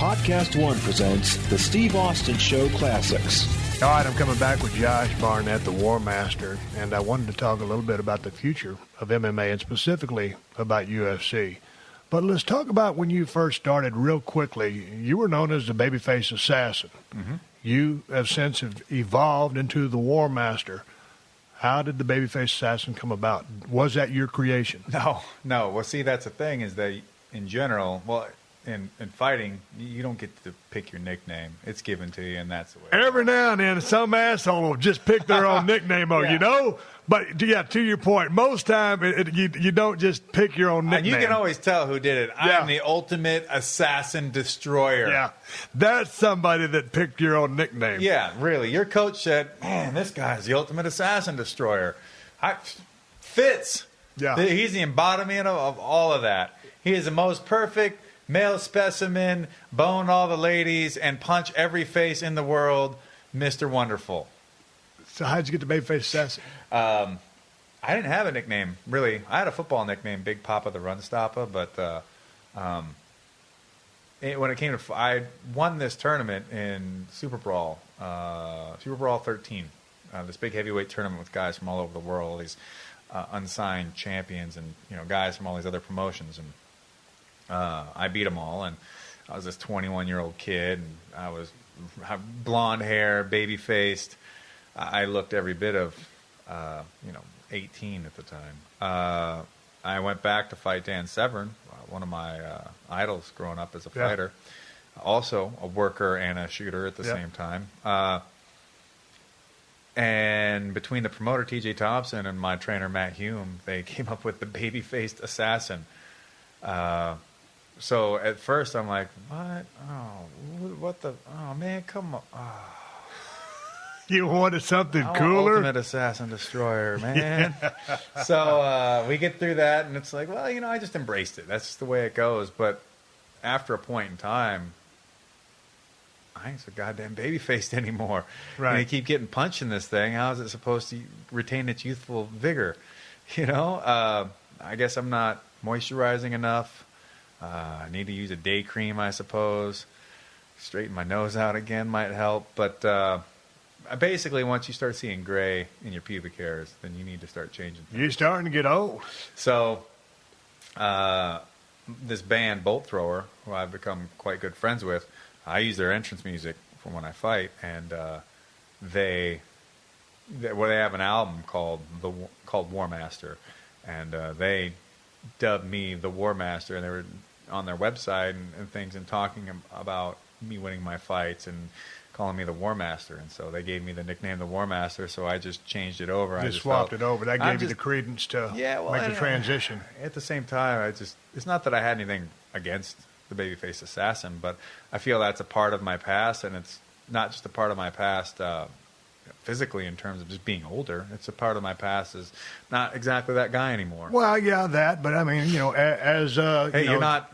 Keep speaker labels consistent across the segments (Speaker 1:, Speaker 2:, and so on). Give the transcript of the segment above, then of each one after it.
Speaker 1: PodcastOne presents the Steve Austin Show Classics.
Speaker 2: All right, I'm coming back with Josh Barnett, the War Master, and I wanted to talk a little bit about the future of MMA and specifically about UFC. But let's talk about when you first started real quickly. You were known as the Babyface Assassin. Mm-hmm. You have since evolved into the War Master. How did the Babyface Assassin come about? Was that your creation?
Speaker 3: No. Well, see, that's the thing is that in general, in fighting, you don't get to pick your nickname. It's given to you, and that's the way.
Speaker 2: Every now and then, some asshole will just pick their own nickname, you know? But, yeah, to your point, most time you don't just pick your own nickname.
Speaker 3: And you can always tell who did it. Yeah. I'm the ultimate assassin destroyer. Yeah,
Speaker 2: that's somebody that picked your own nickname.
Speaker 3: Yeah, really. Your coach said, man, this guy's the ultimate assassin destroyer. Fits. Yeah. He's the embodiment of all of that. He is the most perfect male specimen, bone all the ladies, and punch every face in the world, Mr. Wonderful.
Speaker 2: So how'd you get the Babyface Assassin?
Speaker 3: I didn't have a nickname, really. I had a football nickname, Big Papa the Run Stopper, but when it came to... I won this tournament in Super Brawl 13, this big heavyweight tournament with guys from all over the world, all these unsigned champions and guys from all these other promotions, and I beat them all, and I was this 21-year-old kid, and I was blonde hair, baby-faced. I looked every bit of, 18 at the time. I went back to fight Dan Severn, one of my idols growing up as a fighter, also a worker and a shooter at the same time. And between the promoter T.J. Thompson and my trainer Matt Hume, they came up with the baby-faced assassin. So at first I'm like, what? Oh, what the? Oh man, come on! Oh.
Speaker 2: You wanted something cooler?
Speaker 3: Ultimate assassin destroyer, man. So we get through that, and it's like, well, I just embraced it. That's just the way it goes. But after a point in time, I ain't so goddamn baby-faced anymore. Right. And you keep getting punched in this thing. How is it supposed to retain its youthful vigor? I guess I'm not moisturizing enough. I need to use a day cream, I suppose. Straighten my nose out again might help. But basically, once you start seeing gray in your pubic hairs, then you need to start changing things.
Speaker 2: You're starting to get old.
Speaker 3: So this band, Bolt Thrower, who I've become quite good friends with, I use their entrance music for when I fight. And they have an album called War Master. And they dubbed me the War Master, and they were on their website and things and talking about me winning my fights and calling me the War Master. And so they gave me the nickname the War Master, so I just changed it over.
Speaker 2: I just swapped it over. That gave you the credence to make the transition.
Speaker 3: At the same time, it's not that I had anything against the Babyface Assassin, but I feel that's a part of my past, and it's not just a part of my past physically in terms of just being older. It's a part of my past is not exactly that guy anymore.
Speaker 2: Well, yeah, that, but I mean, as
Speaker 3: hey, you're not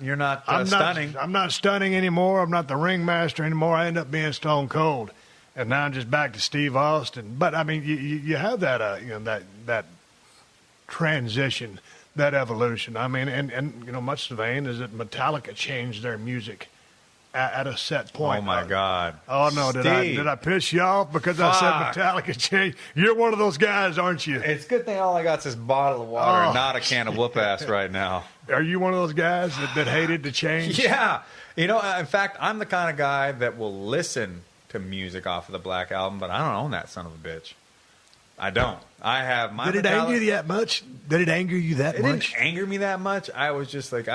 Speaker 3: stunning.
Speaker 2: I'm not stunning anymore. I'm not the ringmaster anymore. I end up being Stone Cold, and now I'm just back to Steve Austin. But I mean, you have that that transition, that evolution. I mean, and much the vein is that Metallica changed their music at a set point.
Speaker 3: Oh my God!
Speaker 2: Oh no! Did I piss you off because I said Metallica changed? You're one of those guys, aren't you?
Speaker 3: It's a good thing all I got is this bottle of water and not a can of whoop ass right now.
Speaker 2: Are you one of those guys that hated the change?
Speaker 3: Yeah. In fact, I'm the kind of guy that will listen to music off of the Black Album, but I don't own that son of a bitch. I don't. I have my.
Speaker 2: Did it anger you that much? Did it anger you that much?
Speaker 3: It didn't anger me that much. I was just like,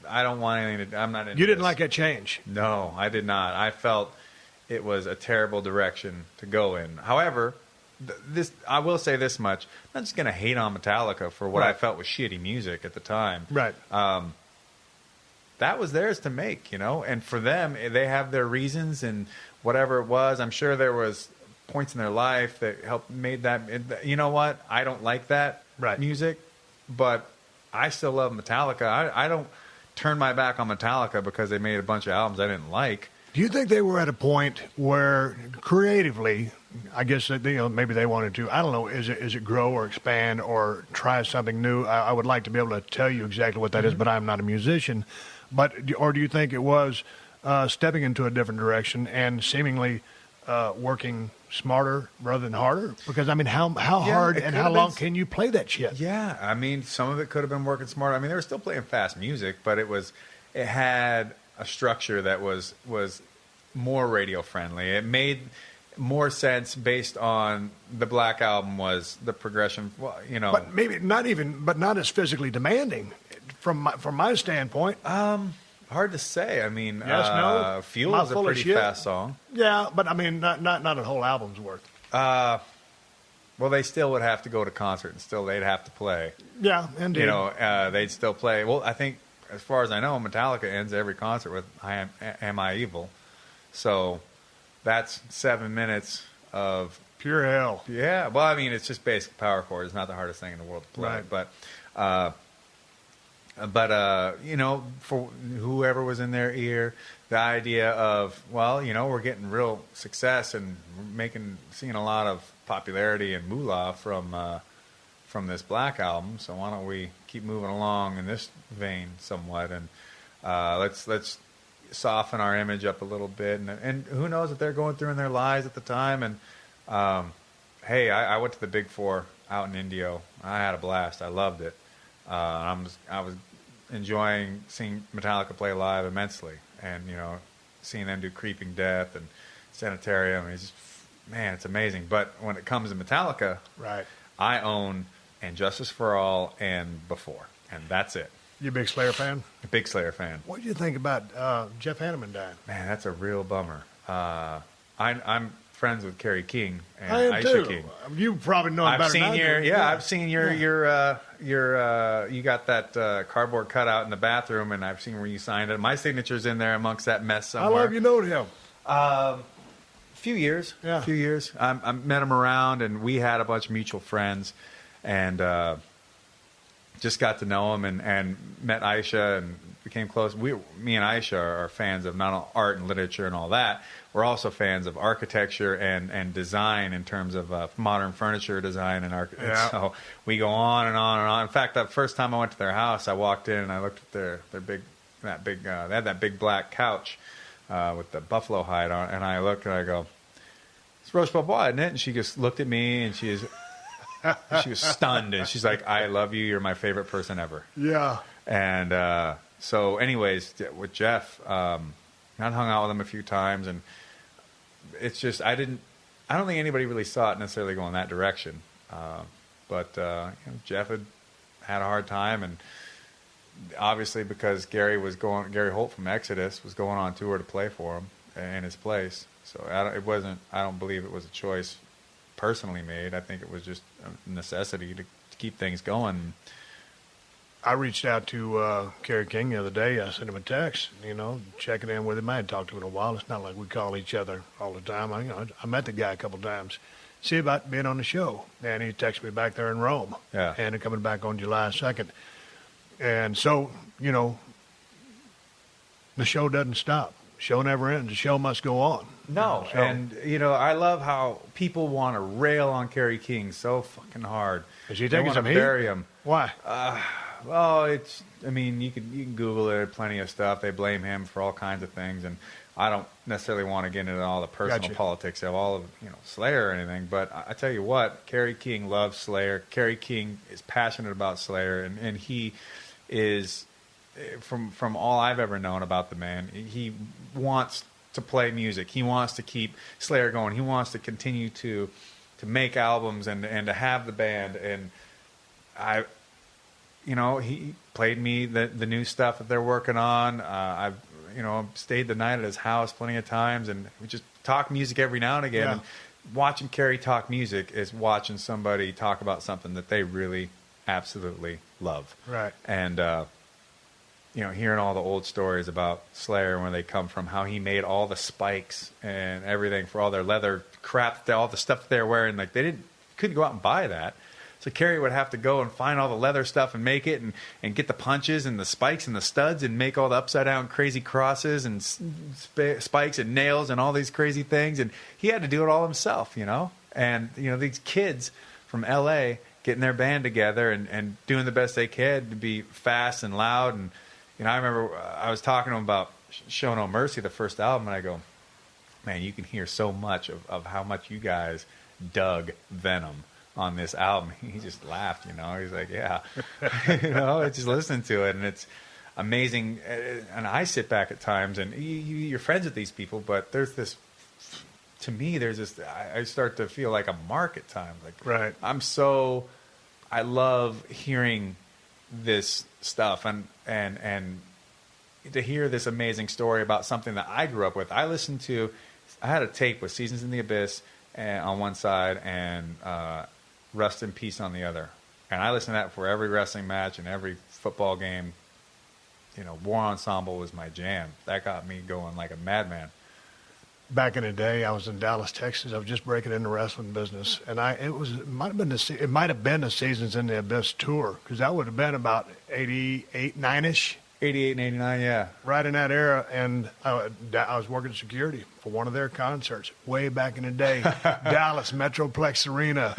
Speaker 3: I don't want anything to. I'm not into
Speaker 2: You didn't
Speaker 3: this.
Speaker 2: like that change?
Speaker 3: No, I did not. I felt it was a terrible direction to go in. However, I will say this much: I'm not just going to hate on Metallica for what I felt was shitty music at the time.
Speaker 2: Right.
Speaker 3: That was theirs to make, and for them, they have their reasons and whatever it was. I'm sure there was points in their life that helped made that. You know what? I don't like that music, but I still love Metallica. I don't turn my back on Metallica because they made a bunch of albums I didn't like.
Speaker 2: Do you think they were at a point where creatively, I guess maybe they wanted to, I don't know, is it grow or expand or try something new? I would like to be able to tell you exactly what that is, but I'm not a musician. Or do you think it was stepping into a different direction and seemingly working smarter rather than harder? Because, I mean, how hard and how long can you play that shit?
Speaker 3: Yeah, I mean, some of it could have been working smarter. I mean, they were still playing fast music, but it had a structure that was more radio friendly. It made more sense based on the Black Album was the progression, well, you know.
Speaker 2: But maybe not as physically demanding from my standpoint.
Speaker 3: Hard to say. I mean,
Speaker 2: yes, no.
Speaker 3: Fuel is a pretty fast song.
Speaker 2: Yeah, but I mean, not a whole album's worth.
Speaker 3: Well, they still would have to go to concert, and still they'd have to play.
Speaker 2: Yeah, indeed.
Speaker 3: You know, they'd still play. Well, I think, as far as I know, Metallica ends every concert with Am I Evil? So that's 7 minutes of
Speaker 2: pure hell.
Speaker 3: Yeah. Well, I mean, it's just basic power chords. It's not the hardest thing in the world to play.
Speaker 2: Right.
Speaker 3: But you know, for whoever was in their ear, the idea of, well, you know, we're getting real success and seeing a lot of popularity and moolah from this Black Album. So why don't we keep moving along in this vein somewhat, and let's soften our image up a little bit, and who knows what they're going through in their lives at the time. And hey, I went to the Big Four out in Indio. I had a blast. I loved it. I was enjoying seeing Metallica play live immensely, and you know, seeing them do Creeping Death and Sanitarium. It's just, man, it's amazing. But when it comes to Metallica,
Speaker 2: right,
Speaker 3: I own And Justice for All and Before, and that's it.
Speaker 2: You a big Slayer fan?
Speaker 3: A big Slayer fan.
Speaker 2: What do you think about Jeff Hanneman dying?
Speaker 3: Man, that's a real bummer. I'm friends with Kerry King and
Speaker 2: I am
Speaker 3: Aisha
Speaker 2: too.
Speaker 3: King.
Speaker 2: You probably know
Speaker 3: I've
Speaker 2: better
Speaker 3: seen
Speaker 2: than I
Speaker 3: your
Speaker 2: do.
Speaker 3: yeah, I've seen your you got that cardboard cutout in the bathroom, and I've seen where you signed it. My signature's in there amongst that mess somewhere.
Speaker 2: How long have you known him?
Speaker 3: Few years.
Speaker 2: Yeah.
Speaker 3: Few years. I met him around, and we had a bunch of mutual friends, and just got to know him, and met Aisha and became close. Me and Aisha are fans of not only art and literature and all that. We're also fans of architecture and design in terms of modern furniture design and architecture.
Speaker 2: Yeah.
Speaker 3: So we go on and on and on. In fact, that first time I went to their house, I walked in and I looked at their big they had that big black couch with the buffalo hide on it, and I looked and I go, "It's Roche Bobois, isn't it?" And she just looked at me and she was stunned, and she's like, "I love you. You're my favorite person ever."
Speaker 2: Yeah.
Speaker 3: And so, anyways, with Jeff, I hung out with him a few times, and it's just I don't think anybody really saw it necessarily going that direction. But you know, Jeff had a hard time, and obviously because Gary Holt from Exodus was going on tour to play for him in his place. So I don't believe it was a choice personally made. I think it was just a necessity to keep things going.
Speaker 2: I reached out to Kerry King the other day. I sent him a text, you know, checking in with him. I hadn't talked to him in a while. It's not like we call each other all the time. I met the guy a couple times. See about being on the show. And he texted me back there in Rome.
Speaker 3: Yeah.
Speaker 2: And coming back on July 2nd. And so, you know, the show doesn't stop. Show never ends. The show must go on.
Speaker 3: No,
Speaker 2: So-
Speaker 3: and you know, I love how people want to rail on Kerry King so fucking hard.
Speaker 2: Is he
Speaker 3: They
Speaker 2: taking
Speaker 3: want
Speaker 2: some
Speaker 3: to
Speaker 2: heat?
Speaker 3: bury him.
Speaker 2: Why?
Speaker 3: Well, I mean, you can Google it. Plenty of stuff. They blame him for all kinds of things, and I don't necessarily want to get into all the personal
Speaker 2: Gotcha.
Speaker 3: politics of all of Slayer or anything. But I tell you what, Kerry King loves Slayer. Kerry King is passionate about Slayer, and he is, from all I've ever known about the man, he wants to play music. He wants to keep Slayer going. He wants to continue to make albums and to have the band. And he played me the new stuff that they're working on. I've stayed the night at his house plenty of times, and we just talk music every now and again.
Speaker 2: Yeah.
Speaker 3: And watching Kerry talk music is watching somebody talk about something that they really absolutely love.
Speaker 2: Right.
Speaker 3: And hearing all the old stories about Slayer, where they come from, how he made all the spikes and everything for all their leather crap, all the stuff that they're wearing, like couldn't go out and buy that. So Kerry would have to go and find all the leather stuff and make it, and get the punches and the spikes and the studs and make all the upside down crazy crosses and spikes and nails and all these crazy things. And he had to do it all himself, And these kids from L.A. getting their band together and doing the best they could to be fast and loud. And I remember I was talking to him about Show No Mercy, the first album, and I go, man, you can hear so much of how much you guys dug Venom on this album. He just laughed, He's like, yeah. Just listening to it, and it's amazing. And I sit back at times, and you're friends with these people, but there's this, to me, I start to feel like a mark at times. Like,
Speaker 2: right.
Speaker 3: I love hearing this stuff and to hear this amazing story about something that I grew up with. I had a tape with Seasons in the Abyss on one side and Rust in Peace on the other. And I listened to that for every wrestling match and every football game. War Ensemble was my jam. That got me going like a madman.
Speaker 2: Back in the day, I was in Dallas, Texas. I was just breaking into the wrestling business, and it might have been the Seasons in the Abyss tour, because that would have been about 88, 9-ish.
Speaker 3: 88 and 89, yeah.
Speaker 2: Right in that era, and I was working security for one of their concerts way back in the day, Dallas Metroplex Arena.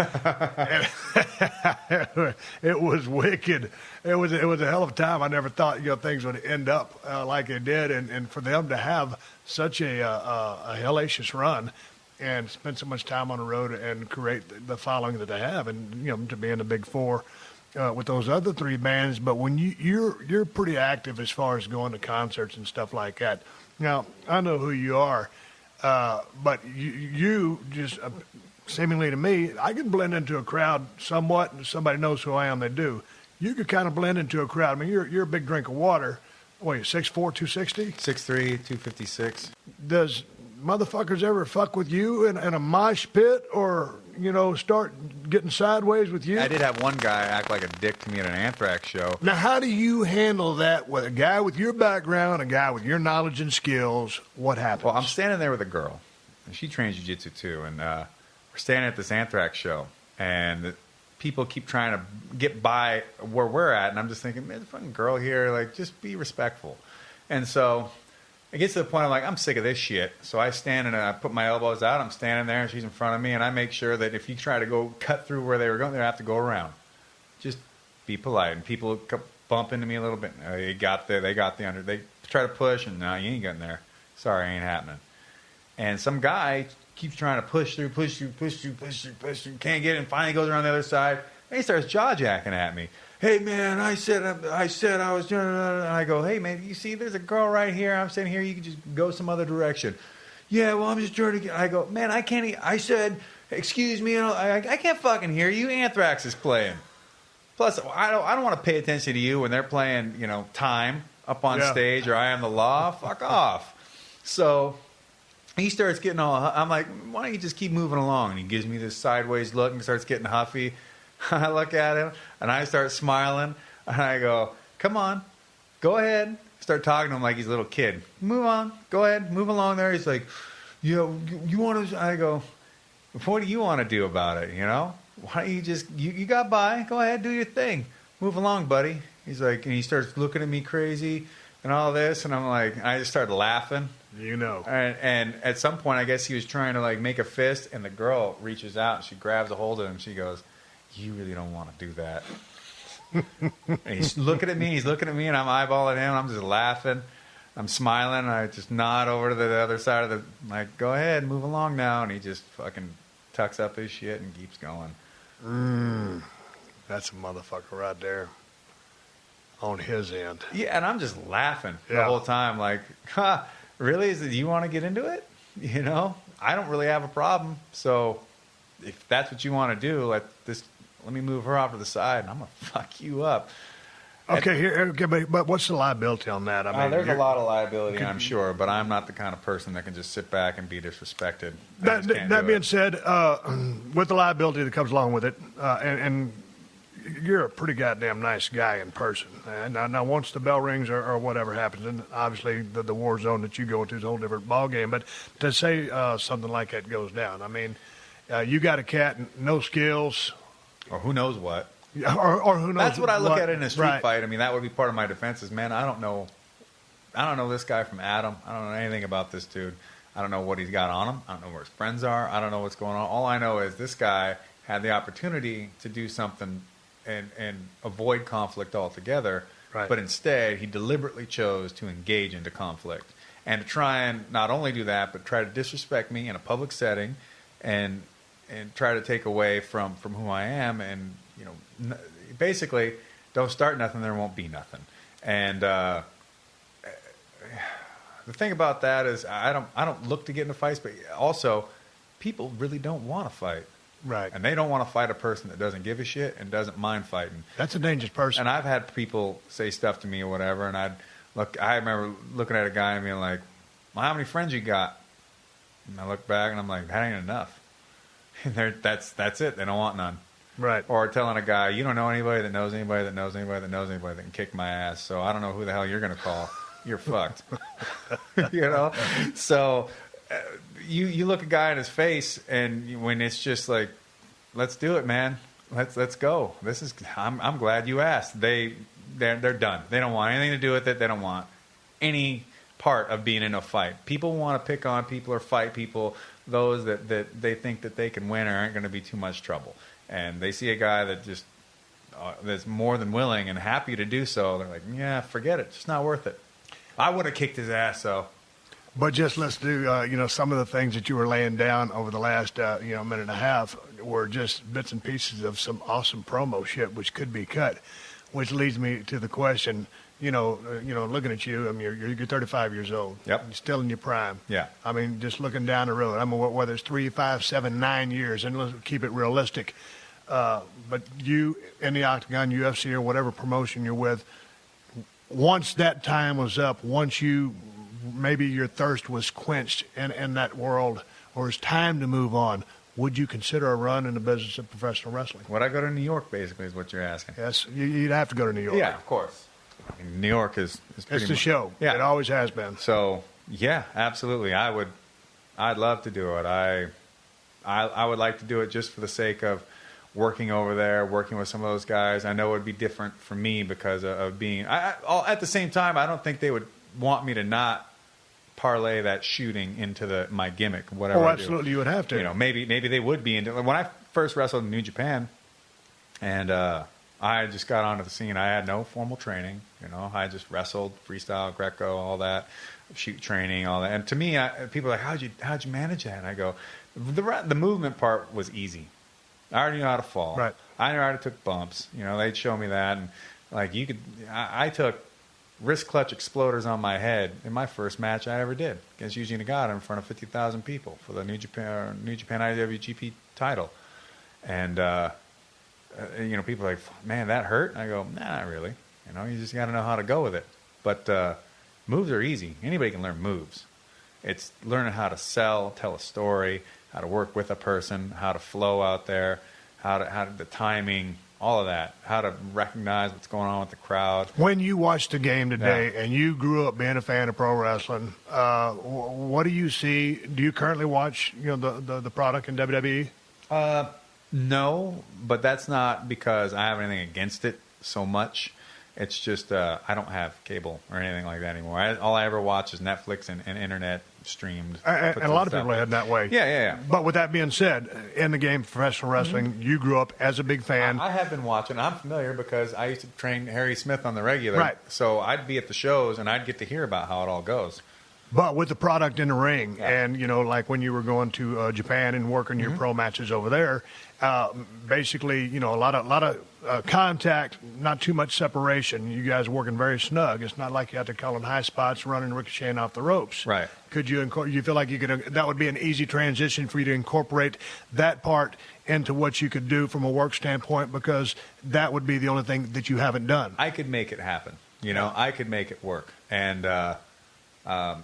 Speaker 2: It was wicked. It was a hell of a time. I never thought things would end up like it did, and for them to have such a hellacious run and spend so much time on the road and create the following that they have, and to be in the Big Four. With those other three bands, but when you're pretty active as far as going to concerts and stuff like that. Now, I know who you are, but you just seemingly to me, I can blend into a crowd somewhat, and if somebody knows who I am, they do. You could kind of blend into a crowd. I mean, you're a big drink of water. What are you, 6'4", 260?
Speaker 3: 6'3", 256.
Speaker 2: Does motherfuckers ever fuck with you in a mosh pit or start getting sideways with you?
Speaker 3: I did have one guy act like a dick to me at an Anthrax show.
Speaker 2: Now, how do you handle that with a guy with your background, a guy with your knowledge and skills? What happens?
Speaker 3: Well, I'm standing there with a girl, and she trains jiu-jitsu too, and we're standing at this Anthrax show, and people keep trying to get by where we're at, and I'm just thinking, man, the fucking girl here, like, just be respectful. And so it gets to the point I'm like, I'm sick of this shit. So I stand and I put my elbows out. I'm standing there and she's in front of me, and I make sure that if you try to go cut through where they were going, they have to go around. Just be polite. And people bump into me a little bit. They got there. They try to push, and no, you ain't getting there. Sorry, ain't happening. And some guy keeps trying to push through. Can't get it. And finally goes around the other side. And he starts jaw-jacking at me. Hey, man, I said I was doing it. And I go, hey, man, you see there's a girl right here. I'm sitting here. You can just go some other direction. Yeah, well, I'm just trying to get. I go, man, I can't. I said, excuse me. I can't fucking hear you. Anthrax is playing. Plus, I don't want to pay attention to you when they're playing, Time up on stage, or I Am the Law. Fuck off. So he starts getting all. I'm like, why don't you just keep moving along? And he gives me this sideways look and starts getting huffy. I look at him, and I start smiling, and I go, come on, go ahead. Start talking to him like he's a little kid. Move on. Go ahead. Move along there. He's like, you want to... I go, what do you want to do about it, Why don't you just... You got by. Go ahead. Do your thing. Move along, buddy. He's like... And he starts looking at me crazy and all this, and I'm like... I just started laughing. And at some point, I guess he was trying to, like, make a fist, and the girl reaches out, and she grabs a hold of him. She goes... You really don't want to do that. And he's looking at me, and I'm eyeballing him. I'm just laughing. I'm smiling, and I just nod over to the other side of the... Like, go ahead, move along now. And he just fucking tucks up his shit and keeps going.
Speaker 2: That's a motherfucker right there on his end.
Speaker 3: Yeah, and I'm just laughing the whole time. Like, really? Do you want to get into it? I don't really have a problem. So if that's what you want to do, let me move her off to the side, and I'm going to fuck you up.
Speaker 2: Okay, but what's the liability on that? I mean,
Speaker 3: there's a lot of liability, I'm sure, but I'm not the kind of person that can just sit back and be disrespected.
Speaker 2: That being said, with the liability that comes along with it, and you're a pretty goddamn nice guy in person. And now once the bell rings or whatever happens, and obviously the war zone that you go into is a whole different ballgame, but to say something like that goes down, I mean, you got a cat, no skills...
Speaker 3: Or who knows what.
Speaker 2: Or who knows.
Speaker 3: That's what I look at in a street fight. I mean, that would be part of my defense is, man, I don't know this guy from Adam. I don't know anything about this dude. I don't know what he's got on him. I don't know where his friends are. I don't know what's going on. All I know is this guy had the opportunity to do something and avoid conflict altogether. Right. But instead, he deliberately chose to engage into conflict. And to try and not only do that, but try to disrespect me in a public setting and try to take away from who I am, and basically don't start nothing, there won't be nothing. And the thing about that is I don't look to get into fights, but also people really don't want to fight.
Speaker 2: Right.
Speaker 3: And they don't want to fight a person that doesn't give a shit and doesn't mind fighting.
Speaker 2: That's a dangerous person.
Speaker 3: And I've had people say stuff to me or whatever, and I remember looking at a guy and being like, well, how many friends you got? And I look back and I'm like, that ain't enough. And that's it. They don't want none.
Speaker 2: Right.
Speaker 3: Or telling a guy, you don't know anybody that knows anybody that knows anybody that knows anybody that can kick my ass, so I don't know who the hell you're going to call. You're fucked. So you look a guy in his face, and when it's just like, let's do it, man. Let's go. I'm glad you asked. They're done. They don't want anything to do with it. They don't want any part of being in a fight. People want to pick on people or fight people, those that they think that they can win or aren't going to be too much trouble. And they see a guy that just that's more than willing and happy to do so. They're like, yeah, forget it. It's just not worth it. I would have kicked his ass, though.
Speaker 2: But just let's do, some of the things that you were laying down over the last, minute and a half were just bits and pieces of some awesome promo shit, which could be cut, which leads me to the question, looking at you, I mean, you're 35 years old.
Speaker 3: Yep.
Speaker 2: You're still in your prime.
Speaker 3: Yeah.
Speaker 2: I mean, just looking down the road, I mean, whether it's 3, 5, 7, 9 years, and let's keep it realistic. But you in the Octagon, UFC, or whatever promotion you're with, once that time was up, once maybe your thirst was quenched in that world, or it's time to move on, would you consider a run in the business of professional wrestling?
Speaker 3: Would I go to New York, basically, is what you're asking?
Speaker 2: Yes, you'd have to go to New York.
Speaker 3: Yeah, of course. I mean, New York is pretty
Speaker 2: it's the show.
Speaker 3: Yeah.
Speaker 2: It always has been.
Speaker 3: So, yeah, absolutely. I'd love to do it. I would like to do it just for the sake of working over there, working with some of those guys. I know it would be different for me because of being... at the same time, I don't think they would want me to not parlay that shooting into my gimmick, whatever.
Speaker 2: Oh, absolutely, you would have to.
Speaker 3: Maybe they would be into... When I first wrestled in New Japan, and I just got onto the scene, I had no formal training. I just wrestled, freestyle, Greco, all that, shoot training, all that. And to me, people are like, how'd you manage that? And I go, the movement part was easy. I already knew how to fall.
Speaker 2: Right.
Speaker 3: I knew how to took bumps. They'd show me that, and like you could. I took wrist clutch exploders on my head in my first match I ever did against Yuji Nagata in front of 50,000 people for the New Japan IWGP title, and people are like, man, that hurt. And I go, nah, not really. You just got to know how to go with it. But moves are easy. Anybody can learn moves. It's learning how to sell, tell a story, how to work with a person, how to flow out there, how to the timing, all of that, how to recognize what's going on with the crowd.
Speaker 2: When you watched the game today, and you grew up being a fan of pro wrestling, what do you see? Do you currently watch the product in WWE?
Speaker 3: No, but that's not because I have anything against it so much. It's just I don't have cable or anything like that anymore. All I ever watch is Netflix and internet streamed.
Speaker 2: And a lot of people are heading that way.
Speaker 3: Yeah.
Speaker 2: But with that being said, in the game of professional wrestling, you grew up as a big fan.
Speaker 3: I have been watching. I'm familiar because I used to train Harry Smith on the regular.
Speaker 2: Right.
Speaker 3: So I'd be at the shows and I'd get to hear about how it all goes.
Speaker 2: But with the product in the ring, and like when you were going to Japan and working your pro matches over there, basically, a lot of contact, not too much separation. You guys are working very snug. It's not like you have to call in high spots, running, ricocheting off the ropes.
Speaker 3: Right.
Speaker 2: Could you feel like that would be an easy transition for you to incorporate that part into what you could do from a work standpoint, because that would be the only thing that you haven't done.
Speaker 3: I could make it happen. I could make it work. And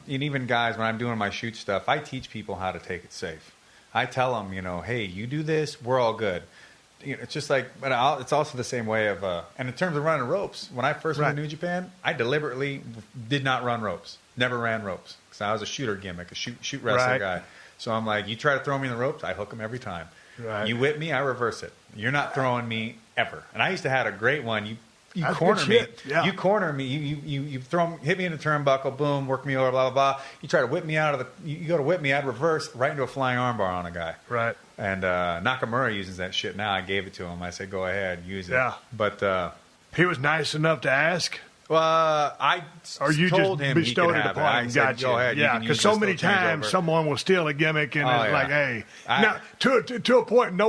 Speaker 3: even guys, when I'm doing my shoot stuff, I teach people how to take it safe. I tell them, hey, you do this, we're all good. It's just like, but it's also the same way of, and in terms of running ropes, when I first went to New Japan, I deliberately did not run ropes, never ran ropes, because I was a shooter gimmick, a shoot wrestler guy. So I'm like, you try to throw me in the ropes, I hook them every time. Right. You whip me, I reverse it. You're not throwing me ever. And I used to have a great one. You corner me. Yeah. You corner me. You hit me in the turnbuckle. Boom, work me over. Blah blah blah. You try to whip me out of the. You go to whip me. I'd reverse right into a flying armbar on a guy.
Speaker 2: Right.
Speaker 3: And Nakamura uses that shit now. I gave it to him. I said, go ahead, use it.
Speaker 2: Yeah.
Speaker 3: But
Speaker 2: he was nice enough to ask,
Speaker 3: I
Speaker 2: or you
Speaker 3: told
Speaker 2: just
Speaker 3: him he
Speaker 2: bestowed
Speaker 3: could
Speaker 2: it
Speaker 3: have
Speaker 2: upon
Speaker 3: I
Speaker 2: him.
Speaker 3: said,
Speaker 2: Gotcha.
Speaker 3: go ahead.
Speaker 2: Yeah, because so many times someone will steal a gimmick and it's like, hey. Now, to a point,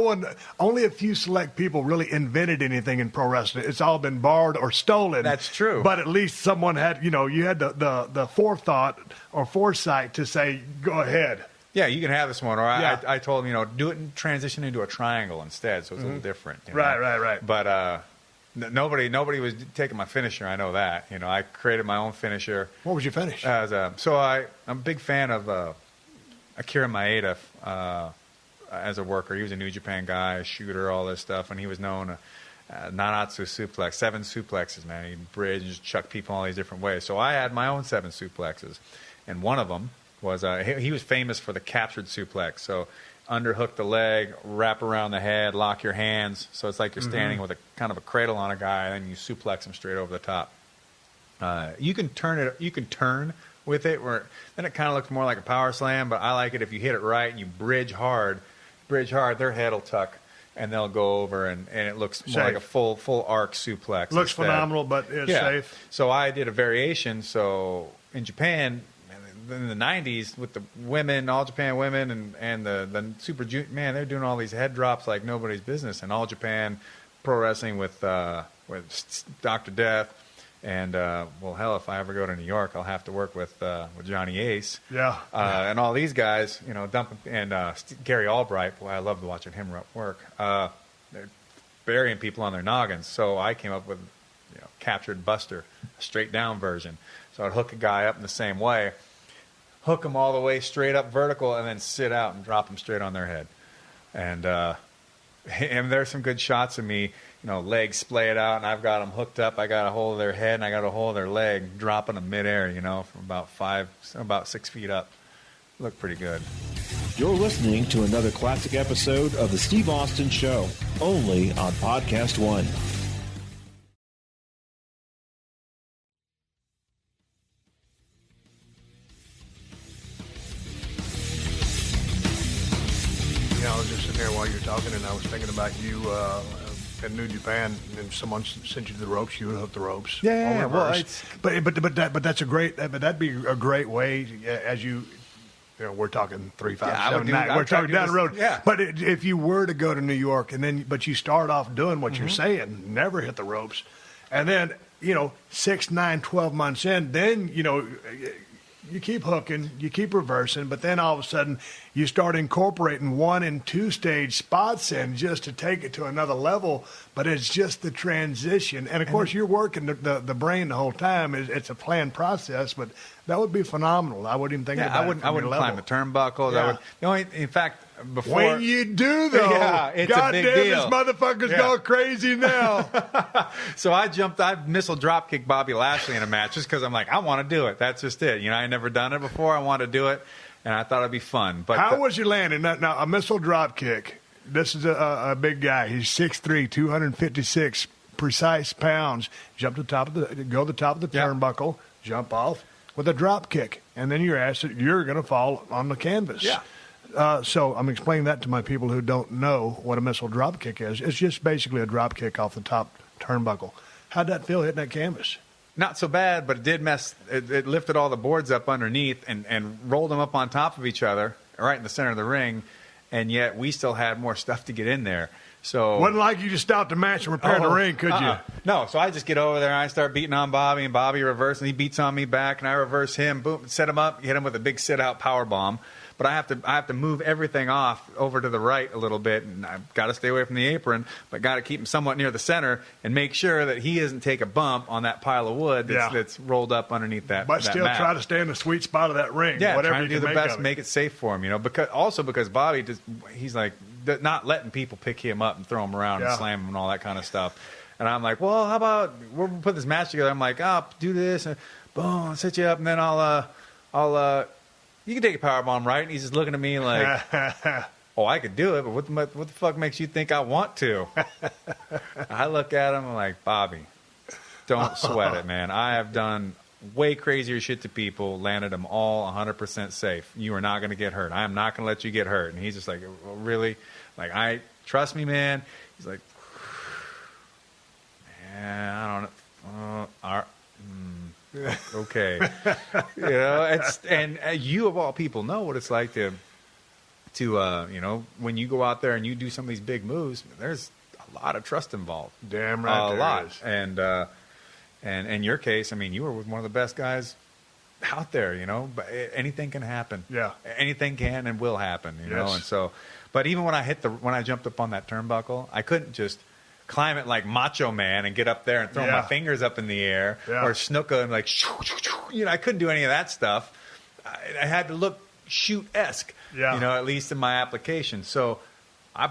Speaker 2: only a few select people really invented anything in pro wrestling. It's all been borrowed or stolen.
Speaker 3: That's true.
Speaker 2: But at least someone had, you had the forethought or foresight to say, go ahead.
Speaker 3: Yeah, you can have this one. Or I told him, do it and transition into a triangle instead, so it's a little different.
Speaker 2: Right.
Speaker 3: But nobody was taking my finisher. I know that. I created my own finisher.
Speaker 2: What was your finish?
Speaker 3: I'm a big fan of Akira Maeda as a worker. He was a New Japan guy, a shooter, all this stuff, and he was known Nanatsu suplex, 7 suplexes, man. He'd bridge and just chuck people all these different ways. So I had my own 7 suplexes, and one of them was he was famous for the captured suplex. So underhook the leg, wrap around the head, lock your hands. So it's like you're standing with a kind of a cradle on a guy, and then you suplex him straight over the top. You can turn with it, where then it kind of looks more like a power slam. But I like it if you hit it right and you bridge hard. Their head will tuck, and they'll go over, and it looks more like a full arc suplex.
Speaker 2: Looks
Speaker 3: instead.
Speaker 2: phenomenal, but it's safe.
Speaker 3: So I did a variation. So in Japan, in the 90s, with the women, All Japan women, and the Super Junior, man, they're doing all these head drops like nobody's business. And All Japan Pro Wrestling with Dr. Death, and hell, if I ever go to New York, I'll have to work with Johnny Ace, and all these guys, dumping, and Gary Albright. Boy, I loved watching him work. They're burying people on their noggins. So I came up with captured Buster, a straight down version. So I'd hook a guy up in the same way, hook them all the way straight up vertical, and then sit out and drop them straight on their head. And there's some good shots of me, legs splayed out, and I've got them hooked up. I got a hold of their head, and I got a hold of their leg, dropping them midair, from about 6 feet up. Looked pretty good.
Speaker 1: You're listening to another classic episode of The Steve Austin Show, only on PodcastOne.
Speaker 2: I was just sitting there while you were talking, and I was thinking about you in New Japan, and someone sent you the ropes. You would hook the ropes.
Speaker 3: Yeah. Well,
Speaker 2: but that's a great. But that'd be a great way as you. We're talking 3, 5, 7, 9. We're talking down the road.
Speaker 3: Yeah.
Speaker 2: But if you were to go to New York, but you start off doing what you're saying, never hit the ropes, and then 6, 9, 12 months in, then you keep hooking, you keep reversing, but then all of a sudden you start incorporating 1 and 2 stage spots in just to take it to another level. But it's just the transition, and of course you're working the brain the whole time. It's a planned process, but that would be phenomenal. I wouldn't even think about it.
Speaker 3: I wouldn't climb the turnbuckles.
Speaker 2: Yeah.
Speaker 3: In fact, before
Speaker 2: when you do though,
Speaker 3: it's
Speaker 2: God
Speaker 3: a big
Speaker 2: damn,
Speaker 3: deal.
Speaker 2: this motherfucker's going crazy now.
Speaker 3: So I missile drop kicked Bobby Lashley in a match just because I'm like, I want to do it. That's just it. I never done it before. I want to do it, and I thought it'd be fun. But
Speaker 2: how was you landing? Now a missile drop kick. This is a big guy. He's 6'3", 256 precise pounds. Go to the top of the turnbuckle, jump off with a drop kick, and then you're going to fall on the canvas.
Speaker 3: Yeah.
Speaker 2: So I'm explaining that to my people who don't know what a missile drop kick is. It's just basically a drop kick off the top turnbuckle. How'd that feel hitting that canvas?
Speaker 3: Not so bad, but it did mess. It lifted all the boards up underneath and rolled them up on top of each other, right in the center of the ring. And yet we still had more stuff to get in there. So
Speaker 2: wasn't like you just stopped the match and repaired the ring, could you?
Speaker 3: No. So I just get over there and I start beating on Bobby, and Bobby reverses, and he beats on me back, and I reverse him. Boom, set him up, hit him with a big sit-out power bomb. But I have to move everything off over to the right a little bit, and I've got to stay away from the apron, but got to keep him somewhat near the center and make sure that he doesn't take a bump on that pile of wood that's rolled up underneath that.
Speaker 2: But still
Speaker 3: mat.
Speaker 2: Try to stay in the sweet spot of that ring.
Speaker 3: Yeah,
Speaker 2: whatever
Speaker 3: trying to do the best, make it safe for him. Because Bobby he's like not letting people pick him up and throw him around and slam him and all that kind of stuff. And I'm like, well, how about we'll put this match together? I'm like, do this, and boom, I'll set you up, and then I'll you can take a power bomb, right? And he's just looking at me like, oh, I could do it, but what the fuck makes you think I want to? I look at him, I'm like, Bobby, don't sweat it, man. I have done way crazier shit to people, landed them all 100% safe. You are not going to get hurt. I am not going to let you get hurt. And he's just like, really? Like, trust me, man. He's like, man, I don't know. okay. And you of all people know what it's like to when you go out there and you do some of these big moves, there's a lot of trust involved.
Speaker 2: Damn right,
Speaker 3: a lot.
Speaker 2: Is.
Speaker 3: And in your case, I mean, you were with one of the best guys out there. But anything can happen.
Speaker 2: Yeah,
Speaker 3: anything can and will happen.
Speaker 2: Yes.
Speaker 3: And so, but even when I jumped up on that turnbuckle, I couldn't just climb it like Macho Man and get up there and throw my fingers up in the air or snooker and like, I couldn't do any of that stuff. I had to look shoot-esque, at least in my application. So I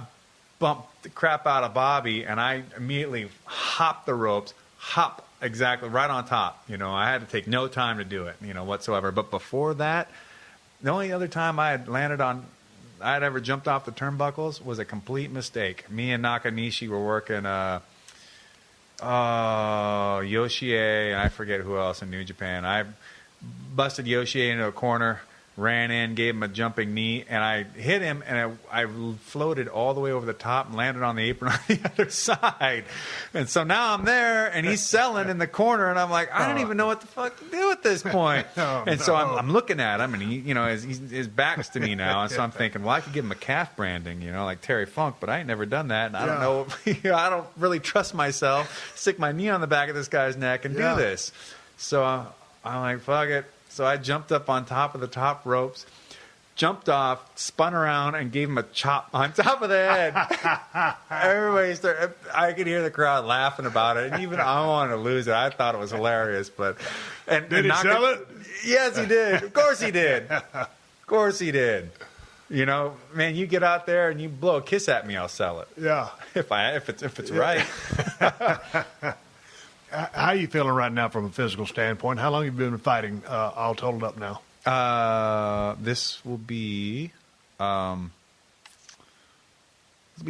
Speaker 3: bumped the crap out of Bobby and I immediately hopped the ropes, exactly right on top. I had to take no time to do it, whatsoever. But before that, the only other time I had ever jumped off the turnbuckles was a complete mistake. Me and Nakanishi were working Yoshie, and I forget who else in New Japan. I busted Yoshie into a corner, ran in, gave him a jumping knee, and I hit him, and I floated all the way over the top and landed on the apron on the other side. And so now I'm there, and he's selling in the corner, and I'm like, I don't even know what the fuck to do at this point. So I'm looking at him, and his back's to me now, and so I'm thinking, well, I could give him a calf branding, like Terry Funk, but I ain't never done that, and I don't know, I don't really trust myself, stick my knee on the back of this guy's neck and do this. So I'm like, fuck it. So I jumped up on top of the top ropes, jumped off, spun around, and gave him a chop on top of the head. Everybody started. I could hear the crowd laughing about it, and even I wanted to lose it. I thought it was hilarious, but
Speaker 2: did he sell it?
Speaker 3: Yes, he did. Of course he did. Of course he did. Man, you get out there and you blow a kiss at me, I'll sell it.
Speaker 2: Yeah,
Speaker 3: if it's right.
Speaker 2: How are you feeling right now from a physical standpoint? How long have you been fighting all totaled up now?
Speaker 3: This will be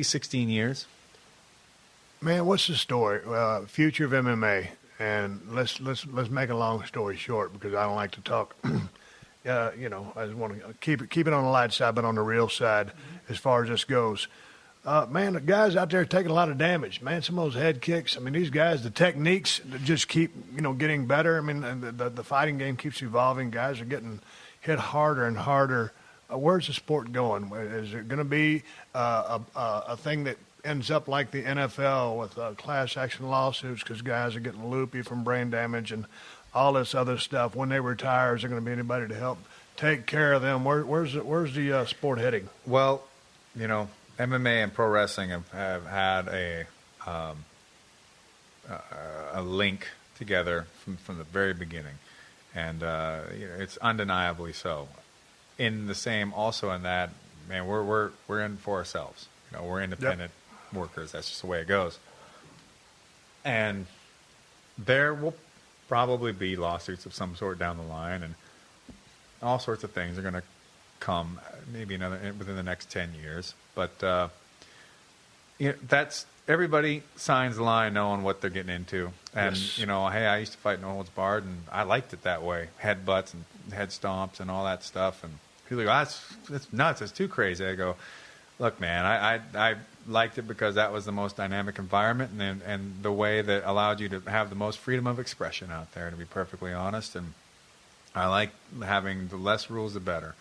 Speaker 3: 16 years.
Speaker 2: Man, what's the story? Future of MMA, and let's make a long story short because I don't like to talk. I just want to keep it on the light side, but on the real side as far as this goes. Man, the guys out there taking a lot of damage. Man, some of those head kicks. I mean, these guys, the techniques just keep, getting better. I mean, the fighting game keeps evolving. Guys are getting hit harder and harder. Where's the sport going? Is it going to be a thing that ends up like the NFL with class action lawsuits because guys are getting loopy from brain damage and all this other stuff? When they retire, is there going to be anybody to help take care of them? Where's the sport heading?
Speaker 3: Well, MMA and pro wrestling have had a link together from the very beginning, and it's undeniably so. In the same, also in that, man, we're in for ourselves. We're independent workers. That's just the way it goes. And there will probably be lawsuits of some sort down the line, and all sorts of things are going to come, maybe within the next 10 years. But that's everybody signs the line knowing what they're getting into. And, hey, I used to fight no holds barred, and I liked it that way. Headbutts and head stomps and all that stuff. And people go, that's nuts. That's too crazy. I go, look, man, I liked it because that was the most dynamic environment and the way that allowed you to have the most freedom of expression out there, to be perfectly honest. And I like having the less rules, the better.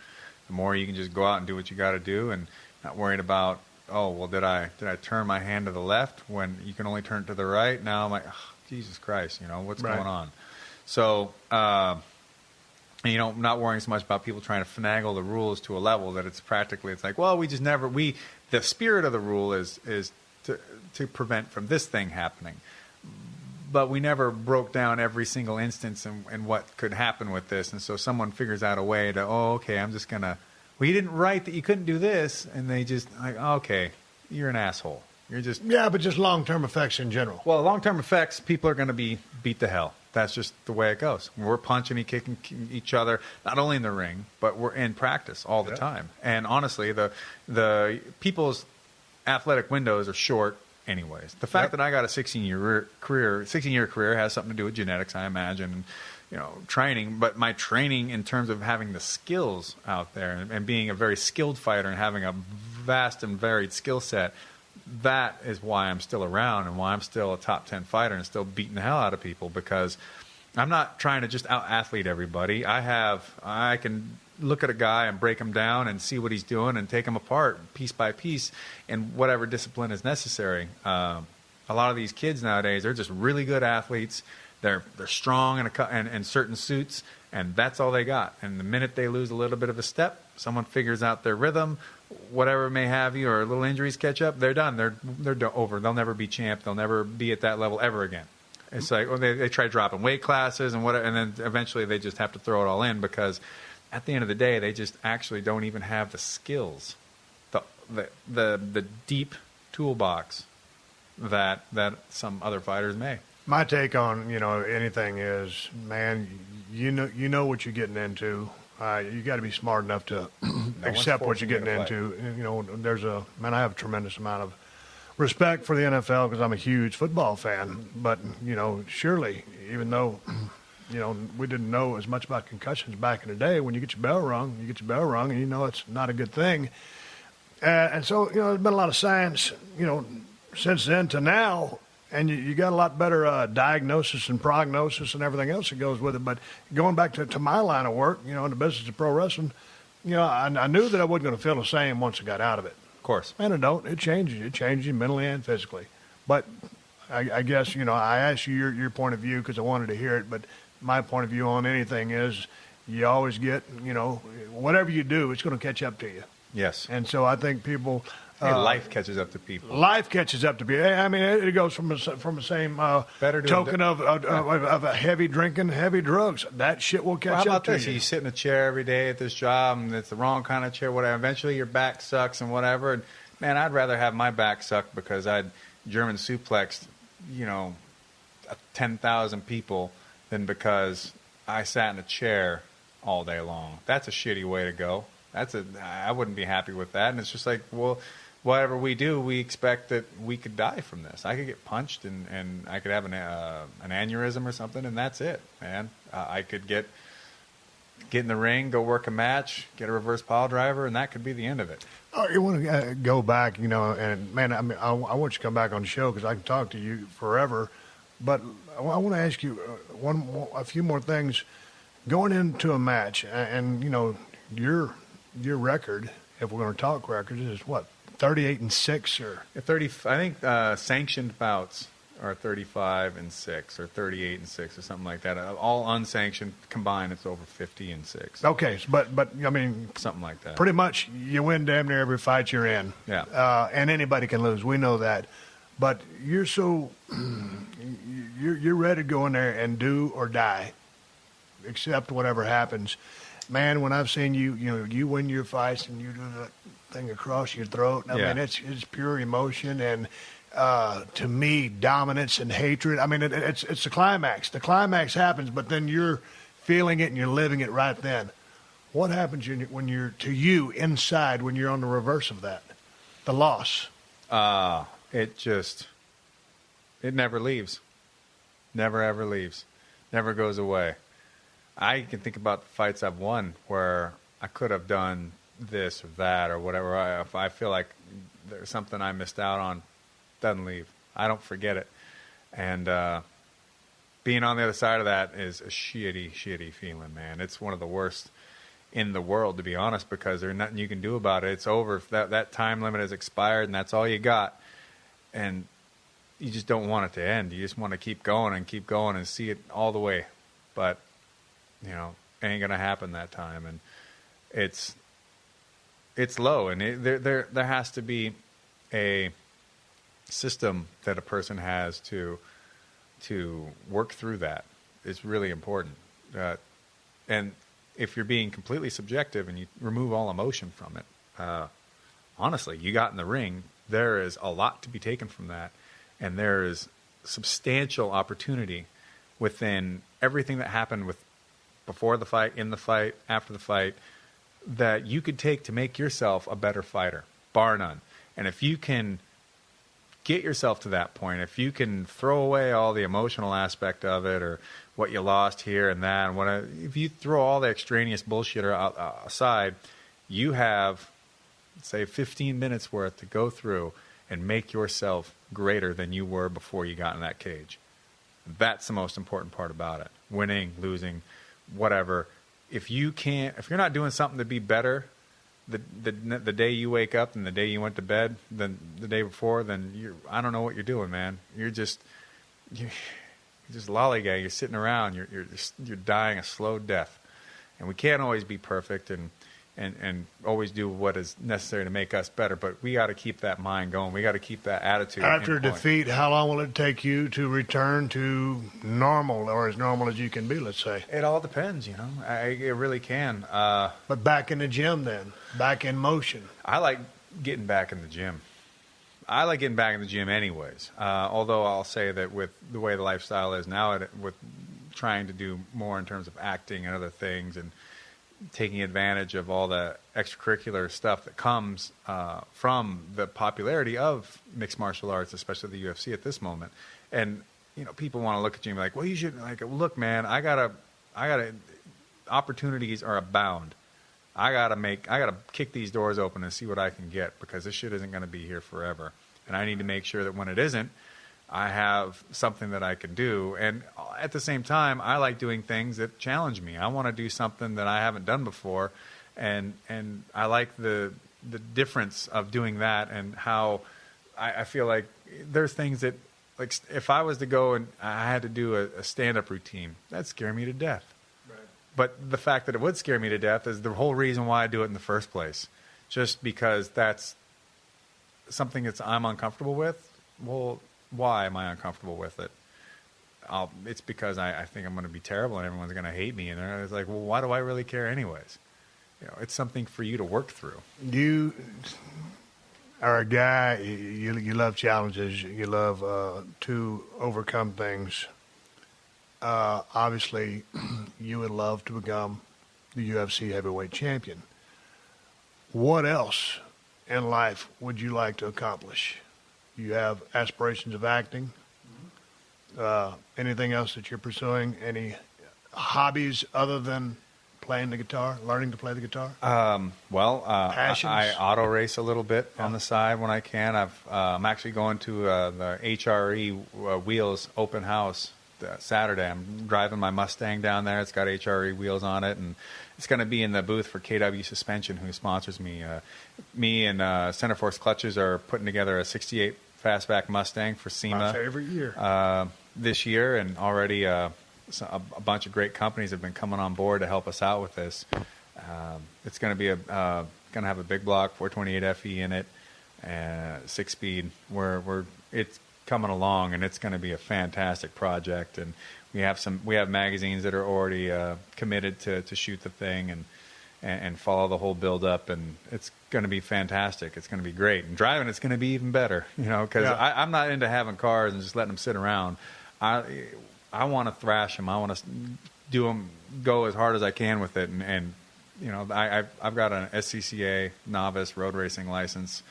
Speaker 3: The more you can just go out and do what you got to do and not worrying about, did I turn my hand to the left when you can only turn it to the right? Now I'm like, Jesus Christ, what's going on? So, not worrying so much about people trying to finagle the rules to a level that it's like, well, the spirit of the rule is to prevent from this thing happening. But we never broke down every single instance and what could happen with this. And so someone figures out a way to, I'm just going to, you didn't write that you couldn't do this. And they just, okay, you're an asshole. You're just. Yeah,
Speaker 2: but just long-term effects in general.
Speaker 3: Well, long-term effects, people are going to be beat to hell. That's just the way it goes. We're punching and kicking each other, not only in the ring, but we're in practice all the time. And honestly, the people's athletic windows are short anyways. The fact that I got a 16-year career has something to do with genetics, I imagine, training. But my training in terms of having the skills out there and being a very skilled fighter and having a vast and varied skill set, that is why I'm still around and why I'm still a top 10 fighter and still beating the hell out of people, because I'm not trying to just out-athlete everybody. I can look at a guy and break him down and see what he's doing and take him apart piece by piece in whatever discipline is necessary. A lot of these kids nowadays, they're just really good athletes. They're strong in certain suits, and that's all they got. And the minute they lose a little bit of a step, someone figures out their rhythm, whatever may have you, or little injuries catch up, they're done. They're over. They'll never be champ. They'll never be at that level ever again. It's like they try dropping weight classes and whatever, and then eventually they just have to throw it all in because at the end of the day, they just actually don't even have the skills, the deep toolbox that some other fighters may.
Speaker 2: My take on anything is, man, you know what you're getting into. You got to be smart enough to accept what you're getting into. I have a tremendous amount of respect for the NFL because I'm a huge football fan. But surely, even though we didn't know as much about concussions back in the day, when you get your bell rung, and it's not a good thing. And so there's been a lot of science, since then to now. And you got a lot better diagnosis and prognosis and everything else that goes with it. But going back to my line of work, in the business of pro wrestling, I knew that I wasn't going to feel the same once I got out of it.
Speaker 3: Of course.
Speaker 2: And it don't. It changes. It changes you mentally and physically. But I guess, I asked you your point of view because I wanted to hear it. But my point of view on anything is you always get, whatever you do, it's going to catch up to you.
Speaker 3: Yes.
Speaker 2: And so I think people...
Speaker 3: life catches up to people.
Speaker 2: Life catches up to people. I mean, it goes from the same token of a heavy drinking, heavy drugs. That shit will catch up to you.
Speaker 3: You sit in a chair every day at this job, and it's the wrong kind of chair, whatever. Eventually, your back sucks and whatever. And, man, I'd rather have my back suck because I'd German suplexed, 10,000 people than because I sat in a chair all day long. That's a shitty way to go. I wouldn't be happy with that. And it's just like, well, whatever we do, we expect that we could die from this. I could get punched and I could have an aneurysm or something, and that's it, man. I could get in the ring, go work a match, get a reverse pile driver, and that could be the end of it.
Speaker 2: Oh, you want to go back, and man, I mean, I want you to come back on the show because I can talk to you forever. But I want to ask you a few more things. Going into a match, and your record, if we're going to talk records, is what, 38-6 or
Speaker 3: 30? I think sanctioned bouts are 35-6 or 38-6 or something like that. All unsanctioned combined, it's over 50-6.
Speaker 2: Okay, but I mean
Speaker 3: something like that.
Speaker 2: Pretty much, you win damn near every fight you're in.
Speaker 3: Yeah.
Speaker 2: And anybody can lose. We know that. But you're you're ready to go in there and do or die, accept whatever happens. Man, when I've seen you win your fights and you do the thing across your throat. I mean, it's pure emotion and, to me, dominance and hatred. I mean, it's the climax. The climax happens, but then you're feeling it and you're living it right then. What happens when you're to you inside when you're on the reverse of that, the loss?
Speaker 3: It never leaves. Never, ever leaves. Never goes away. I can think about the fights I've won where I could have done this or that or whatever. If I feel like there's something I missed out on, doesn't leave. I don't forget it. And being on the other side of that is a shitty, shitty feeling, man. It's one of the worst in the world, to be honest, because there's nothing you can do about it. It's over. That time limit has expired, and that's all you got. And you just don't want it to end. You just want to keep going and see it all the way. But, it ain't going to happen that time. And it's low. And there has to be a system that a person has to work through that. It's really important. And if you're being completely subjective and you remove all emotion from it, honestly, you got in the ring, there is a lot to be taken from that. And there is substantial opportunity within everything that happened before the fight, in the fight, after the fight, that you could take to make yourself a better fighter, bar none. And if you can get yourself to that point, if you can throw away all the emotional aspect of it or what you lost here and that, and if you throw all the extraneous bullshit aside, you have, say, 15 minutes worth to go through and make yourself greater than you were before you got in that cage. That's the most important part about it. Winning, losing, whatever. If you're not doing something to be better the day you wake up and the day you went to bed than the day before, then I don't know what you're doing, man. You're just lollygag. You're sitting around. You're dying a slow death. And we can't always be perfect and always do what is necessary to make us better. But we got to keep that mind going. We got to keep that attitude.
Speaker 2: After defeat, how long will it take you to return to normal, or as normal as you can be, let's say?
Speaker 3: It all depends, you know. It really can.
Speaker 2: But back in the gym then, back in motion.
Speaker 3: I like getting back in the gym. I like getting back in the gym anyways. Although I'll say that with the way the lifestyle is now, with trying to do more in terms of acting and other things and taking advantage of all the extracurricular stuff that comes from the popularity of mixed martial arts, especially the UFC at this moment. And, you know, people want to look at you and be like, well, you should, like, look, man, I gotta, opportunities are abound. I gotta kick these doors open and see what I can get, because this shit isn't going to be here forever. And I need to make sure that when it isn't, I have something that I can do. And at the same time, I like doing things that challenge me. I want to do something that I haven't done before. And I like the difference of doing that, and how I feel like there's things that, like, if I was to go and I had to do a stand-up routine, that'd scare me to death. Right. But the fact that it would scare me to death is the whole reason why I do it in the first place. Just because that's something I'm uncomfortable with. Well, why am I uncomfortable with it? It's because I think I'm going to be terrible and everyone's going to hate me. And it's like, well, why do I really care anyways? You know, it's something for you to work through.
Speaker 2: You are a guy, you love challenges. You love to overcome things. Obviously, you would love to become the UFC heavyweight champion. What else in life would you like to accomplish? You have aspirations of acting. Anything else that you're pursuing? Any hobbies other than playing the guitar, learning to play the guitar?
Speaker 3: Passions? I auto race a little bit on the side when I can. I'm actually going to the HRE Wheels open house Saturday. I'm driving my Mustang down there. It's got HRE wheels on it, and it's going to be in the booth for KW Suspension, who sponsors me. Me and Centerforce Clutches are putting together a 68 fastback Mustang for SEMA.
Speaker 2: My favorite year.
Speaker 3: This year, and already a bunch of great companies have been coming on board to help us out with this. It's going to be going to have a big block, 428 FE in it, 6-speed. It's coming along, and it's going to be a fantastic project. And we have magazines that are already committed to shoot the thing and follow the whole build up, and it's going to be fantastic. It's going to be great, and driving it's going to be even better, you know, because I'm not into having cars and just letting them sit around. I want to thrash them. I want to go as hard as I can with it, and you know, I've got an SCCA novice road racing license.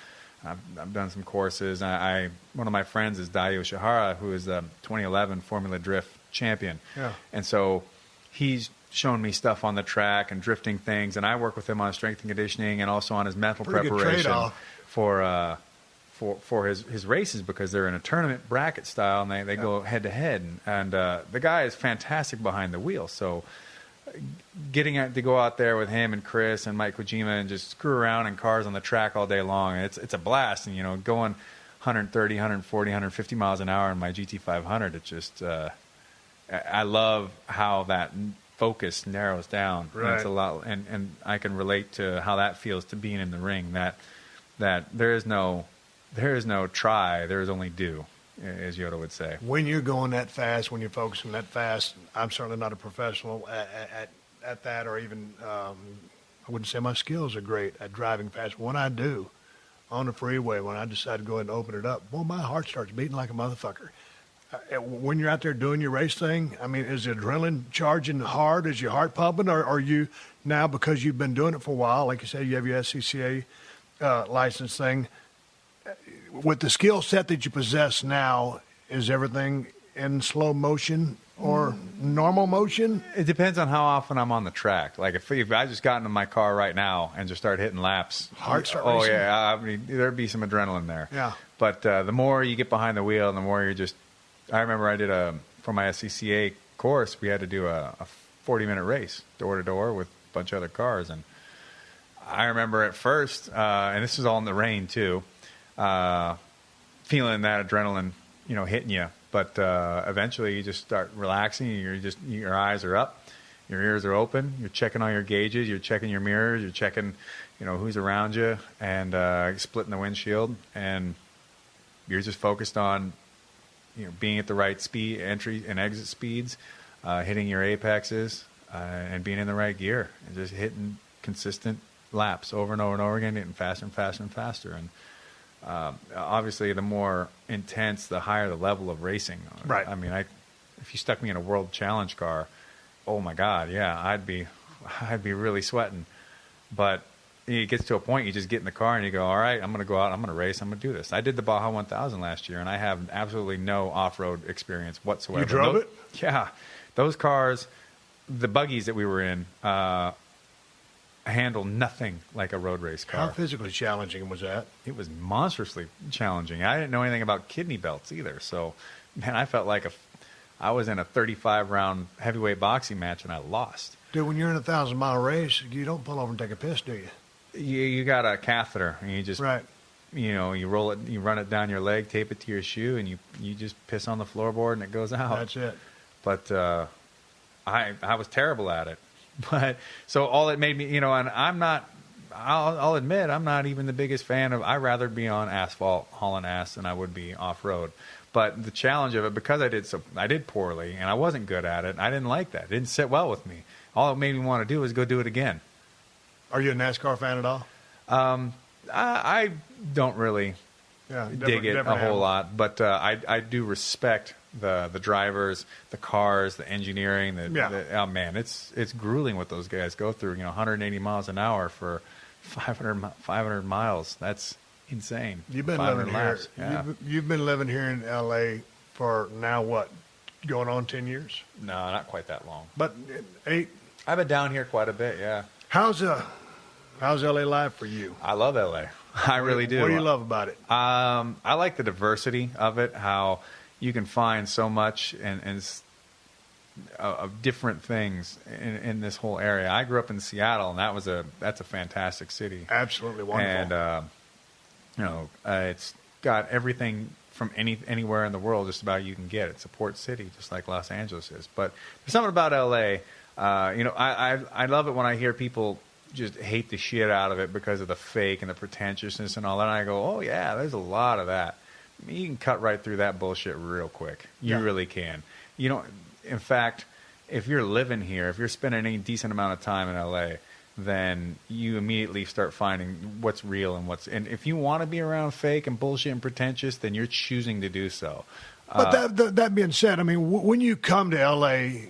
Speaker 3: I've done some courses. One of my friends is Dayo Shihara, who is the 2011 Formula Drift champion. Yeah. And so he's shown me stuff on the track and drifting things, and I work with him on strength and conditioning and also on his mental preparation for his races, because they're in a tournament bracket style, and they go head to head. And the guy is fantastic behind the wheel. So getting to go out there with him and Chris and Mike Kojima and just screw around in cars on the track all day long, and it's a blast. And, you know, going 130, 140, 150 miles an hour in my GT500, it's just I love how that focus narrows down.
Speaker 2: Right.
Speaker 3: And it's a lot, and I can relate to how that feels to being in the ring. That there is no try, there is only do, as Yoda would say.
Speaker 2: When you're going that fast, when you're focusing that fast, I'm certainly not a professional at that, or even I wouldn't say my skills are great at driving fast. When I do, on the freeway, when I decide to go ahead and open it up, well, my heart starts beating like a motherfucker. When you're out there doing your race thing, I mean, is the adrenaline charging hard? Is your heart pumping? Or are you now, because you've been doing it for a while, like you said, you have your SCCA license thing, with the skill set that you possess now, is everything in slow motion or normal motion?
Speaker 3: It depends on how often I'm on the track. Like if I just got into my car right now and just started hitting laps,
Speaker 2: heart start racing.
Speaker 3: Yeah, I mean, there'd be some adrenaline there.
Speaker 2: Yeah.
Speaker 3: But the more you get behind the wheel, the more you're just. I remember I did a for my SCCA course, we had to do a 40-minute race, door to door, with a bunch of other cars. And I remember at first, and this was all in the rain too, feeling that adrenaline, hitting you. But eventually, you just start relaxing. Your eyes are up, your ears are open. You're checking all your gauges. You're checking your mirrors. You're checking, who's around you, and splitting the windshield. And you're just focused on, being at the right speed, entry and exit speeds, hitting your apexes, and being in the right gear, and just hitting consistent laps over and over and over again, getting faster and faster and faster. And obviously, the more intense, the higher the level of racing.
Speaker 2: Right.
Speaker 3: I mean, if you stuck me in a World Challenge car, oh my God, yeah, I'd be really sweating. But it gets to a point, you just get in the car and you go, all right, I'm going to go out, I'm going to race, I'm going to do this. I did the Baja 1000 last year, and I have absolutely no off-road experience whatsoever.
Speaker 2: You drove it?
Speaker 3: Yeah. Those cars, the buggies that we were in, handle nothing like a road race car.
Speaker 2: How physically challenging was that?
Speaker 3: It was monstrously challenging. I didn't know anything about kidney belts either. So, man, I felt like I was in a 35-round heavyweight boxing match and I lost.
Speaker 2: Dude, when you're in a 1,000-mile race, you don't pull over and take a piss, do you?
Speaker 3: You got a catheter and you just,
Speaker 2: right.
Speaker 3: You roll it, you run it down your leg, tape it to your shoe, and you just piss on the floorboard and it goes out.
Speaker 2: That's it.
Speaker 3: But I was terrible at it. But so all it made me, and I'll admit, I'm not even the biggest fan of, I'd rather be on asphalt hauling ass than I would be off road. But the challenge of it, because I did poorly and I wasn't good at it, I didn't like that. It didn't sit well with me. All it made me want to do was go do it again.
Speaker 2: Are you a NASCAR fan at all?
Speaker 3: I don't really dig it a whole lot, but I do respect the drivers, the cars, the engineering. Oh man, it's grueling what those guys go through. 180 miles an hour for 500 miles. That's insane.
Speaker 2: You've been living here.
Speaker 3: Yeah.
Speaker 2: You've been living here in L.A. for now what? Going on 10 years?
Speaker 3: No, not quite that long.
Speaker 2: But 8.
Speaker 3: I've been down here quite a bit. Yeah.
Speaker 2: How's L.A. life for you?
Speaker 3: I love L.A. I really do.
Speaker 2: What do you love about it?
Speaker 3: I like the diversity of it. How you can find so much of different things in this whole area. I grew up in Seattle, and that's a fantastic city.
Speaker 2: Absolutely wonderful.
Speaker 3: And it's got everything from anywhere in the world just about you can get. It's a port city, just like Los Angeles is. But there's something about L.A. I love it when I hear people just hate the shit out of it because of the fake and the pretentiousness and all that. And I go, oh yeah, there's a lot of that. I mean, you can cut right through that bullshit real quick. You really can. In fact, if you're living here, if you're spending any decent amount of time in LA, then you immediately start finding what's real and if you want to be around fake and bullshit and pretentious, then you're choosing to do so.
Speaker 2: But that being said, I mean, when you come to L.A.,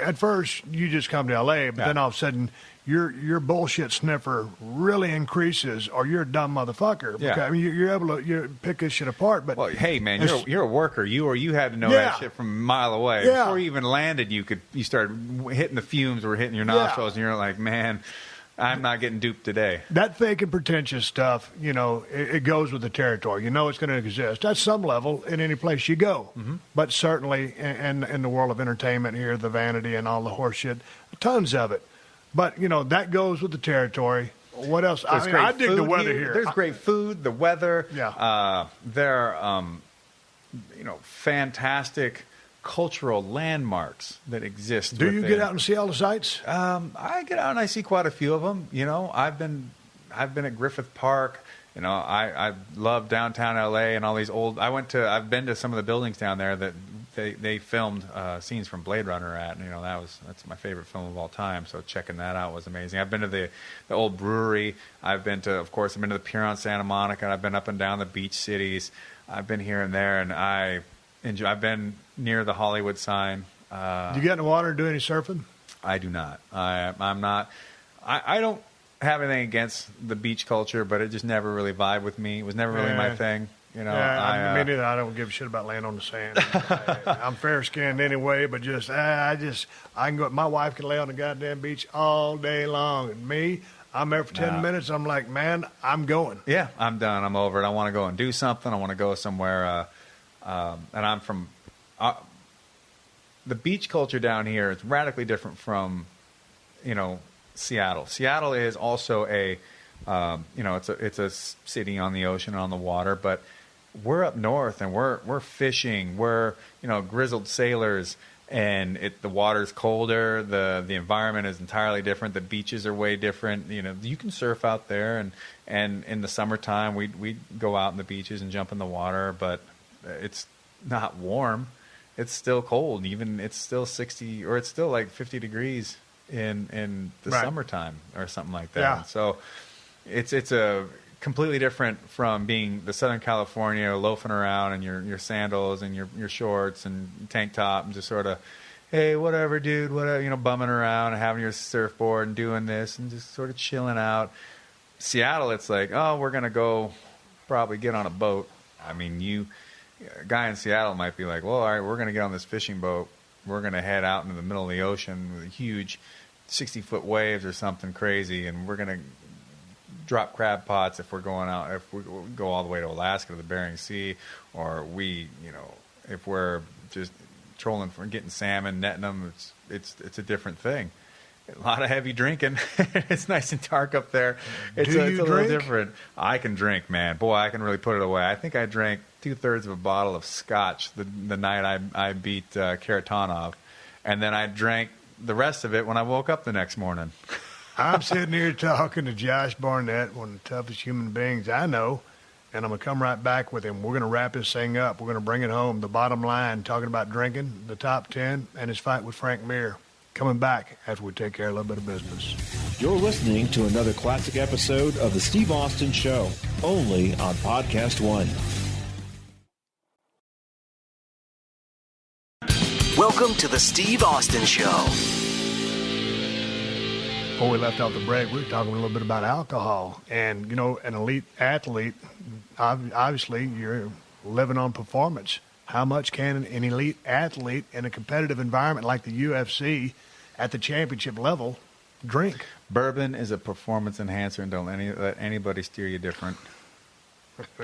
Speaker 2: at first you just come to L.A., but then all of a sudden your bullshit sniffer really increases, or you're a dumb motherfucker.
Speaker 3: Yeah.
Speaker 2: Okay? I mean, you're able to pick this shit apart. But
Speaker 3: well, hey man, you're a worker. You had to know that shit from a mile away.
Speaker 2: Yeah.
Speaker 3: Before you even landed, you started hitting the fumes were hitting your nostrils, and you're like, man, I'm not getting duped today.
Speaker 2: That fake and pretentious stuff, it goes with the territory. It's going to exist at some level in any place you go. Mm-hmm. But certainly in the world of entertainment here, the vanity and all the horse shit, tons of it. But, that goes with the territory. What else? I dig the weather here.
Speaker 3: There's great food, the weather.
Speaker 2: Yeah.
Speaker 3: There are, fantastic cultural landmarks that exist.
Speaker 2: Do you get out and see all the sights?
Speaker 3: I get out and I see quite a few of them. I've been at Griffith Park. I love downtown LA and all these old. I've been to some of the buildings down there that they filmed scenes from Blade Runner at. And, that's my favorite film of all time. So checking that out was amazing. I've been to the old brewery. I've been to the Pier on Santa Monica. I've been up and down the beach cities. I've been here and there, and I've been near the Hollywood sign.
Speaker 2: Do you get in the water and do any surfing?
Speaker 3: I do not. I'm not. I don't have anything against the beach culture, but it just never really vibed with me. It was never really my thing. Me
Speaker 2: neither. I don't give a shit about laying on the sand. I'm fair skinned anyway, but I can go. My wife can lay on the goddamn beach all day long, and me, I'm there for 10 minutes. I'm like, man, I'm going.
Speaker 3: Yeah, I'm done. I'm over it. I want to go and do something. I want to go somewhere. And I'm from the beach culture down here is radically different from, Seattle. Seattle is also it's a city on the ocean and on the water, but we're up north and we're fishing. We're, grizzled sailors, and the water's colder. The environment is entirely different. The beaches are way different. You can surf out there, and in the summertime we go out in the beaches and jump in the water, but it's not warm. It's still cold. Even it's still 60 or it's still like 50 degrees in the summertime or something like that.
Speaker 2: Yeah.
Speaker 3: So it's a completely different from being the Southern California loafing around in your sandals and your shorts and tank top and just sort of, hey, whatever, dude, whatever, bumming around and having your surfboard and doing this and just sort of chilling out. Seattle, it's like, oh, we're going to go probably get on a boat. I mean, a guy in Seattle might be like, well, all right, we're going to get on this fishing boat. We're going to head out into the middle of the ocean with huge 60-foot waves or something crazy, and we're going to drop crab pots if we're going out, if we go all the way to Alaska to the Bering Sea, or if we're just trolling for getting salmon, netting them, it's a different thing. A lot of heavy drinking. It's nice and dark up there. It's a little different. I can drink, man. Boy, I can really put it away. I think I drank 2/3 of a bottle of scotch the night I beat Karatanov, and then I drank the rest of it when I woke up the next morning.
Speaker 2: I'm sitting here talking to Josh Barnett, one of the toughest human beings I know, and I'm going to come right back with him. We're going to wrap this thing up. We're going to bring it home. The bottom line, talking about drinking, the top 10, and his fight with Frank Mir. Coming back after we take care of a little bit of business.
Speaker 1: You're listening to another classic episode of The Steve Austin Show, only on PodcastOne.
Speaker 4: Welcome to The Steve Austin Show.
Speaker 2: Before we left off the break, we were talking a little bit about alcohol. And, an elite athlete, obviously, you're living on performance. How much can an elite athlete in a competitive environment like the UFC at the championship level drink?
Speaker 3: Bourbon is a performance enhancer, and don't let anybody steer you different.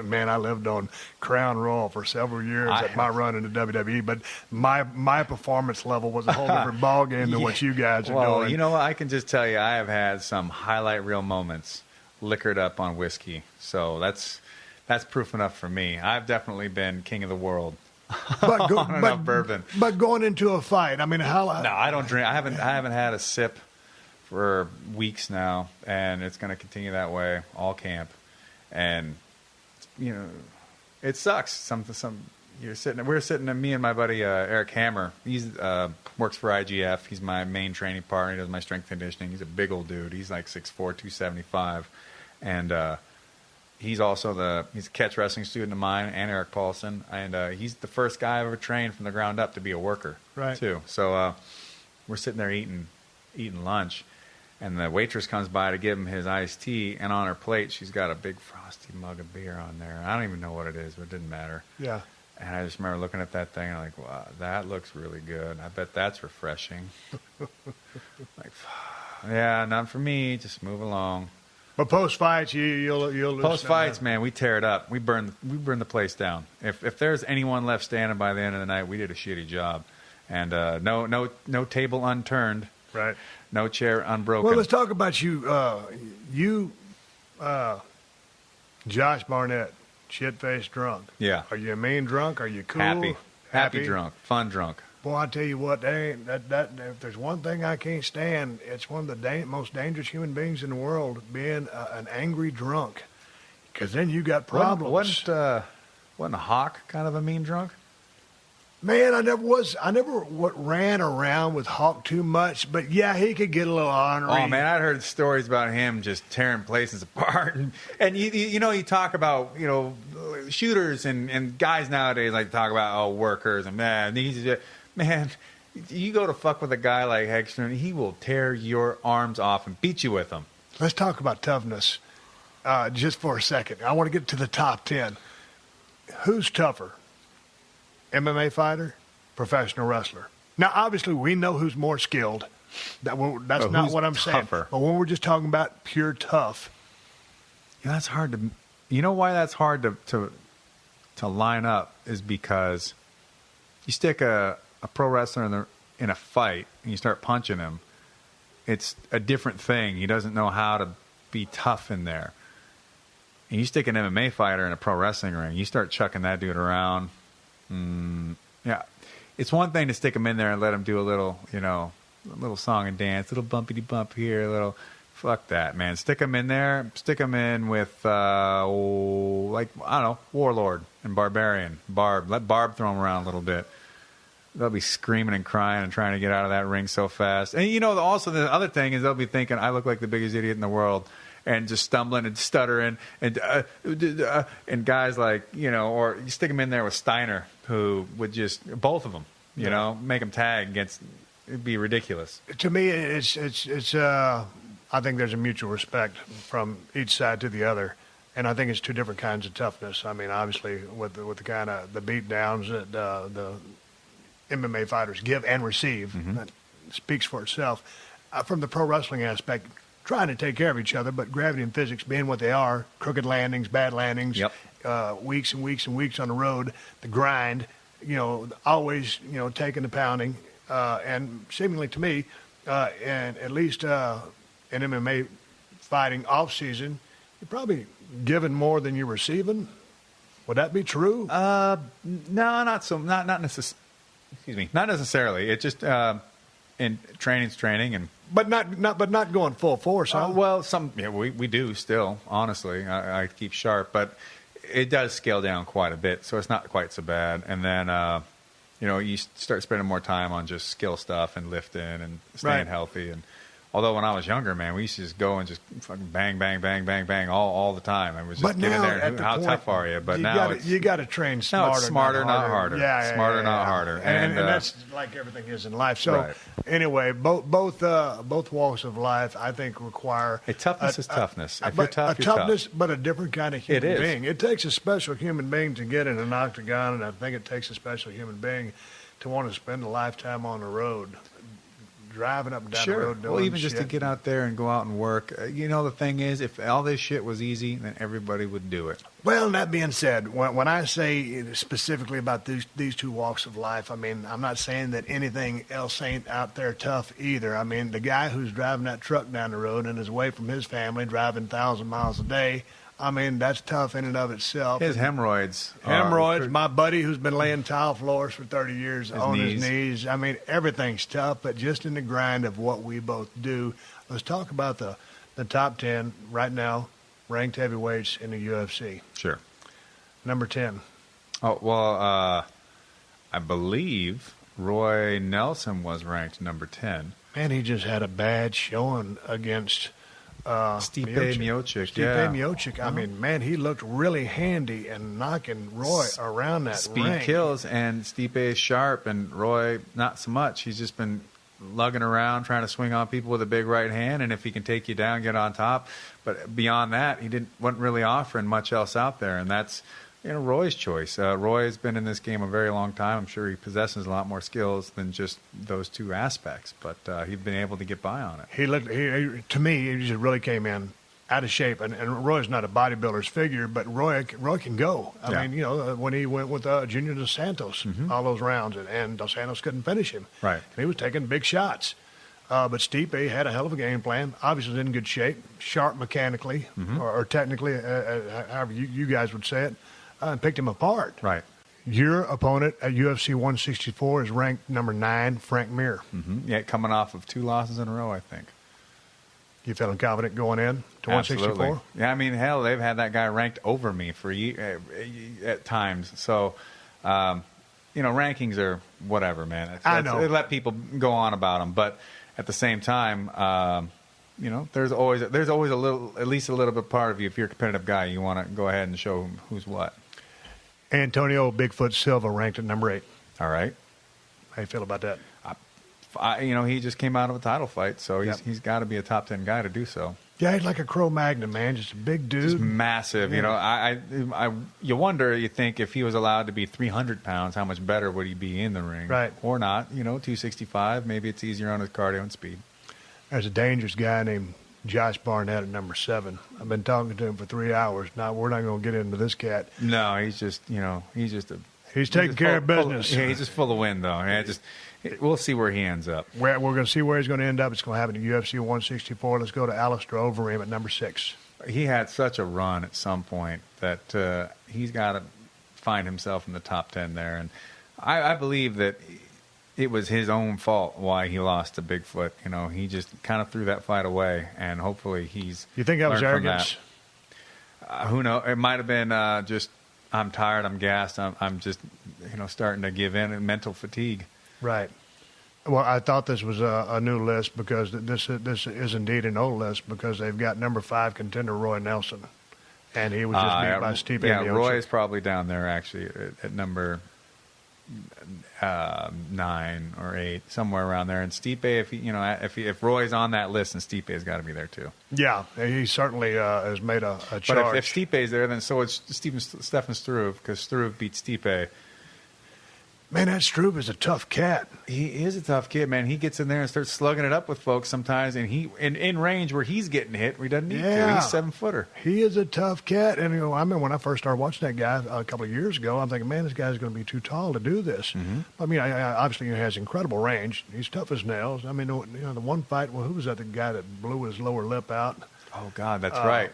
Speaker 2: Man, I lived on Crown Royal for several years at my run into WWE, but my performance level was a whole different ballgame than what you guys are doing.
Speaker 3: Well, you know what? I can just tell you I have had some highlight reel moments liquored up on whiskey. So that's proof enough for me. I've definitely been king of the world. But bourbon.
Speaker 2: But going into a fight, I mean, how?
Speaker 3: No, I don't drink. I haven't had a sip for weeks now, and it's going to continue that way all camp. And it sucks. We're sitting. Me and my buddy Eric Hammer. He's works for IGF. He's my main training partner. He does my strength conditioning. He's a big old dude. He's like 6'4", 275, and he's also he's a catch wrestling student of mine, and Eric Paulson, and he's the first guy I've ever trained from the ground up to be a worker,
Speaker 2: right?
Speaker 3: Too. So we're sitting there eating lunch, and the waitress comes by to give him his iced tea, and on her plate she's got a big frosty mug of beer on there. I don't even know what it is, but it didn't matter.
Speaker 2: Yeah.
Speaker 3: And I just remember looking at that thing and I'm like, wow, that looks really good. I bet that's refreshing. Like, yeah, not for me. Just move along.
Speaker 2: But post fights, you'll
Speaker 3: post fights, man, we tear it up. We burn the place down. If there's anyone left standing by the end of the night, we did a shitty job. And no table unturned.
Speaker 2: Right.
Speaker 3: No chair unbroken.
Speaker 2: Well, let's talk about you. Josh Barnett, shit-faced drunk.
Speaker 3: Yeah.
Speaker 2: Are you a mean drunk? Are you cool?
Speaker 3: Happy drunk. Fun drunk.
Speaker 2: Boy, I tell you what, if there's one thing I can't stand, it's one of the most dangerous human beings in the world, being an angry drunk. Because then you got problems.
Speaker 3: Wasn't Hawk kind of a mean drunk?
Speaker 2: Man, I never ran around with Hawk too much, but yeah, he could get a little ornery.
Speaker 3: Oh man, I'd heard stories about him just tearing places apart, and you talk about shooters and guys nowadays like to talk about workers and man, you go to fuck with a guy like Hegstrom, he will tear your arms off and beat you with them.
Speaker 2: Let's talk about toughness just for a second. I want to get to the top 10. Who's tougher? MMA fighter, professional wrestler. Now, obviously, we know who's more skilled. That's not what I'm saying. But when we're just talking about pure tough,
Speaker 3: that's hard to. You know why that's hard to line up is because you stick a pro wrestler in a fight and you start punching him, it's a different thing. He doesn't know how to be tough in there. And you stick an MMA fighter in a pro wrestling ring, you start chucking that dude around. Yeah, it's one thing to stick him in there and let him do a little, a little song and dance, a little bumpity bump here, a little. Fuck that, man. Stick him in there. Stick him in with, Warlord and Barbarian. Barb. Let Barb throw him around a little bit. They'll be screaming and crying and trying to get out of that ring so fast. And, also the other thing is they'll be thinking, I look like the biggest idiot in the world, and just stumbling and stuttering. And guys like, or you stick him in there with Steiner, who would just, both of them, make them tag against, it'd be ridiculous.
Speaker 2: To me, it's I think there's a mutual respect from each side to the other. And I think it's two different kinds of toughness. I mean, obviously, with the kind of the beat downs that the MMA fighters give and receive, that speaks for itself. From the pro wrestling aspect, trying to take care of each other, but gravity and physics being what they are, crooked landings, bad landings, weeks and weeks and weeks on the road, the grind, always, taking the pounding. And seemingly to me, and at least in MMA fighting off season, you're probably giving more than you're receiving. Would that be true?
Speaker 3: No, not so. Not necessarily. Excuse me. Not necessarily. It just in training's training, and
Speaker 2: but not going full force. Huh?
Speaker 3: Well, we do still. Honestly, I keep sharp, but it does scale down quite a bit, so it's not quite so bad. And then you start spending more time on just skill stuff and lifting and staying healthy. And although when I was younger, man, we used to just go and just fucking bang, bang, bang, bang, bang all the time. And we just get in there. And how tough are you? But now
Speaker 2: you got to train smarter.
Speaker 3: No, it's smarter, not harder.
Speaker 2: Yeah,
Speaker 3: smarter, not harder.
Speaker 2: And that's like everything is in life. So anyway, both walks of life, I think, require
Speaker 3: toughness is toughness. If you're tough, you're
Speaker 2: toughness,
Speaker 3: tough.
Speaker 2: but a different kind of human being. It takes a special human being to get in an octagon, and I think it takes a special human being to want to spend a lifetime on the road. Driving up and down the road doing
Speaker 3: even
Speaker 2: shit.
Speaker 3: just to get out there and go out and work. The thing is, if all this shit was easy, then everybody would do it.
Speaker 2: Well, that being said, when I say specifically about these two walks of life, I mean, I'm not saying that anything else ain't out there tough either. I mean, the guy who's driving that truck down the road and is away from his family, driving 1,000 miles a day, I mean, that's tough in and of itself.
Speaker 3: His hemorrhoids.
Speaker 2: My buddy who's been laying tile floors for 30 years on his knees. I mean, everything's tough, but just in the grind of what we both do. Let's talk about the top 10 right now, ranked heavyweights in the UFC.
Speaker 3: Sure.
Speaker 2: Number 10.
Speaker 3: Oh, well, I believe Roy Nelson was ranked number 10.
Speaker 2: Man, he just had a bad showing against
Speaker 3: Stipe Miocic.
Speaker 2: Stipe Miocic. I mean, man, he looked really handy and knocking Roy around that
Speaker 3: Speed
Speaker 2: ring.
Speaker 3: kills, and Stipe is sharp, and Roy not so much. He's just been lugging around trying to swing on people with a big right hand, and if he can take you down, get on top. But beyond that, he wasn't really offering much else out there, and that's Roy's choice. Roy has been in this game a very long time. I'm sure he possesses a lot more skills than just those two aspects, but he's been able to get by on it.
Speaker 2: To me, he just really came in out of shape. And Roy's not a bodybuilder's figure, but Roy can go. I mean, when he went with Junior Dos Santos, all those rounds, and Dos Santos couldn't finish him.
Speaker 3: Right.
Speaker 2: And he was taking big shots. But Stipe had a hell of a game plan. Obviously in good shape, sharp mechanically, or technically, however you guys would say it. And picked him apart.
Speaker 3: Right.
Speaker 2: Your opponent at UFC 164 is ranked number 9, Frank Mir.
Speaker 3: Yeah, coming off of 2 losses in a row, I think.
Speaker 2: You feeling confident going in to
Speaker 3: Absolutely.
Speaker 2: 164?
Speaker 3: Yeah, I mean, hell, they've had that guy ranked over me for at times. So, rankings are whatever, man.
Speaker 2: I know.
Speaker 3: They let people go on about them, but at the same time, there's always at least a little bit part of you. If you're a competitive guy, you want to go ahead and show who's what.
Speaker 2: Antonio Bigfoot Silva ranked at number 8.
Speaker 3: All right.
Speaker 2: How you feel about that?
Speaker 3: He just came out of a title fight, so he's got to be a top 10 guy to do so.
Speaker 2: Yeah, he's like a Cro-Magnon, man. Just a big dude.
Speaker 3: Just massive.
Speaker 2: Yeah.
Speaker 3: You wonder, you think, if he was allowed to be 300 pounds, how much better would he be in the ring?
Speaker 2: Right.
Speaker 3: Or not. 265, maybe it's easier on his cardio and speed.
Speaker 2: There's a dangerous guy named Josh Barnett at number 7. I've been talking to him for 3 hours. Now, we're not going to get into this cat.
Speaker 3: No, he's just a
Speaker 2: He's taking care of business.
Speaker 3: He's just full of wind, though. We'll see where he ends up.
Speaker 2: We're going to see where he's going to end up. It's going to happen in UFC 164. Let's go to Alistair Overeem at number 6.
Speaker 3: He had such a run at some point that he's got to find himself in the top 10 there. And I believe that it was his own fault why he lost to Bigfoot. You know, he just kind of threw that fight away, and hopefully he's
Speaker 2: You think that was arrogance?
Speaker 3: Who knows? It might have been just, I'm tired, I'm gassed, I'm just, starting to give in and mental fatigue.
Speaker 2: Right. Well, I thought this was a new list because this is indeed an old list because they've got number 5 contender Roy Nelson, and he was just beat by Stipe.
Speaker 3: Yeah, Roy is probably down there actually at number 9 or 8, somewhere around there. And Stipe, if Roy's on that list, then Stipe's got to be there too.
Speaker 2: Yeah, he certainly has made a charge.
Speaker 3: But if Stipe's there, then so it's Stefan Struve because Struve beat Stipe.
Speaker 2: Man, that Struve is a tough cat.
Speaker 3: He is a tough kid, man. He gets in there and starts slugging it up with folks sometimes, and in range where he's getting hit, where he doesn't need to. He's 7-footer.
Speaker 2: He is a tough cat, and I remember when I first started watching that guy a couple of years ago, I'm thinking, man, this guy's going to be too tall to do this.
Speaker 3: Mm-hmm.
Speaker 2: I mean, obviously he has incredible range. He's tough as nails. I mean, the one fight, well, who was that? The guy that blew his lower lip out?
Speaker 3: Oh God, that's right.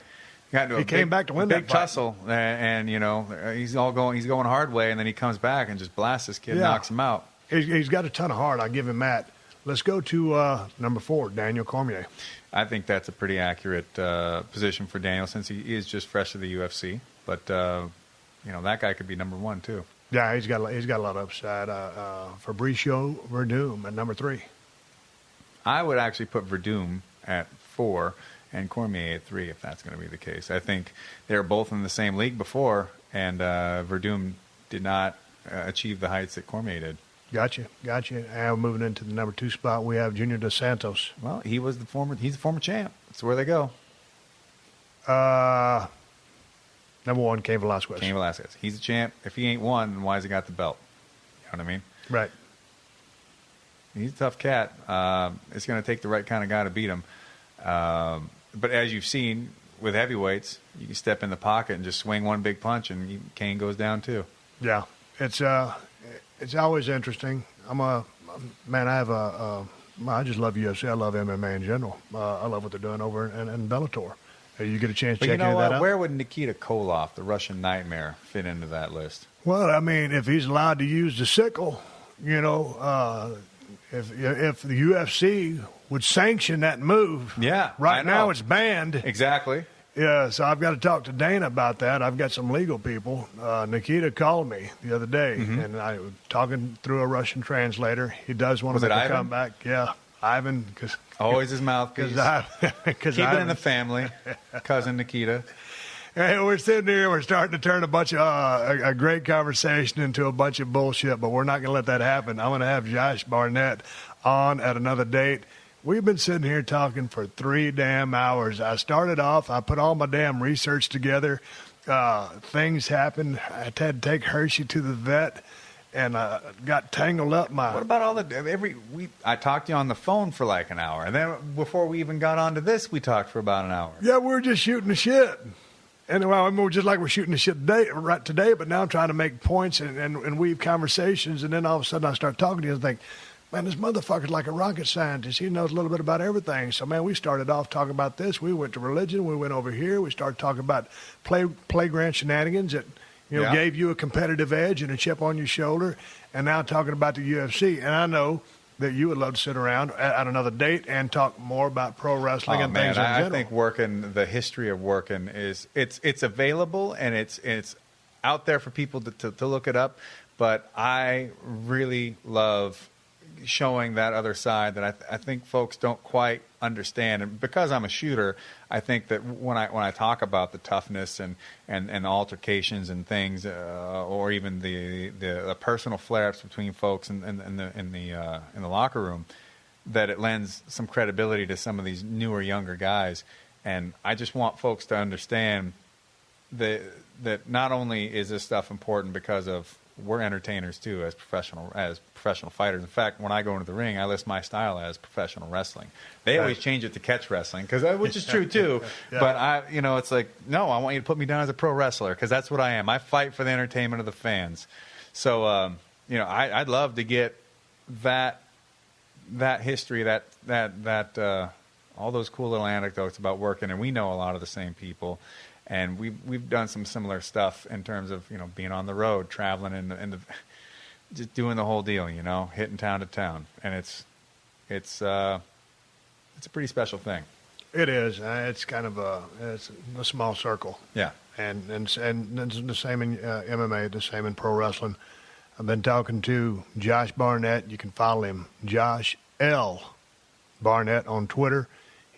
Speaker 2: He came back to win that
Speaker 3: big tussle, and he's going hard way, and then he comes back and just blasts this kid, knocks him out.
Speaker 2: He's got a ton of heart. I'll give him that. Let's go to number 4, Daniel Cormier.
Speaker 3: I think that's a pretty accurate position for Daniel since he is just fresh to the UFC. But that guy could be number 1 too.
Speaker 2: Yeah, he's got a lot of upside. Fabricio Verdum at number 3.
Speaker 3: I would actually put Verdum at 4. And Cormier at 3, if that's going to be the case. I think they were both in the same league before, and Verdum did not achieve the heights that Cormier did.
Speaker 2: Gotcha. And moving into the number 2 spot, we have Junior Dos Santos.
Speaker 3: Well, he's the former champ. That's where they go.
Speaker 2: Number 1, Cain Velasquez.
Speaker 3: He's a champ. If he ain't won, then why has he got the belt? You know what I mean?
Speaker 2: Right.
Speaker 3: He's a tough cat. It's going to take the right kind of guy to beat him. But as you've seen with heavyweights, you can step in the pocket and just swing one big punch, and Cain goes down too.
Speaker 2: Yeah, it's always interesting. I just love UFC. I love MMA in general. I love what they're doing over in Bellator. You get a chance to check any of that out.
Speaker 3: Where would Nikita Koloff, the Russian Nightmare, fit into that list?
Speaker 2: Well, I mean, if he's allowed to use the sickle, if the UFC would sanction that move.
Speaker 3: Yeah,
Speaker 2: right now it's banned.
Speaker 3: Exactly.
Speaker 2: Yeah, so I've got to talk to Dana about that. I've got some legal people. Nikita called me the other day, and I was talking through a Russian translator. He does want to make a comeback. Yeah, Ivan.
Speaker 3: Always his mouthpiece. Keep it in the family. Cousin Nikita.
Speaker 2: Hey, we're sitting here. We're starting to turn a bunch of a great conversation into a bunch of bullshit, but we're not going to let that happen. I'm going to have Josh Barnett on at another date. We've been sitting here talking for 3 damn hours. I started off, I put all my damn research together. Things happened. I had to take Hershey to the vet, and I got tangled up.
Speaker 3: What about all I talked to you on the phone for like an hour, and then before we even got onto this, we talked for about an hour.
Speaker 2: Yeah, we were just shooting the shit. And we're just like we're shooting the shit today, but now I'm trying to make points and weave conversations, and then all of a sudden I start talking to you and think, man, this motherfucker's like a rocket scientist. He knows a little bit about everything. So, man, we started off talking about this. We went to religion. We went over here. We started talking about playground shenanigans that, gave you a competitive edge and a chip on your shoulder. And now talking about the UFC. And I know that you would love to sit around at another date and talk more about pro wrestling things in general.
Speaker 3: I think the history of working it's available and it's out there for people to look it up. But I really love showing that other side that I think folks don't quite understand. And because I'm a shooter, I think that when I talk about the toughness and altercations and things, or even the personal flare-ups between folks in the locker room, that it lends some credibility to some of these newer, younger guys. And I just want folks to understand that not only is this stuff important because of we're entertainers too as professional fighters. In fact, when I go into the ring, I list my style as professional wrestling. They always change it to catch wrestling, which is true too. Yeah. But it's like, no, I want you to put me down as a pro wrestler because that's what I am. I fight for the entertainment of the fans. So, I'd love to get that history, that all those cool little anecdotes about working, and we know a lot of the same people, and we've done some similar stuff in terms of being on the road, traveling, and just doing the whole deal, hitting town to town, and it's a pretty special thing.
Speaker 2: It is. It's kind of a small circle.
Speaker 3: Yeah.
Speaker 2: And it's the same in MMA, the same in pro wrestling. I've been talking to Josh Barnett. You can follow him, Josh L. Barnett on Twitter.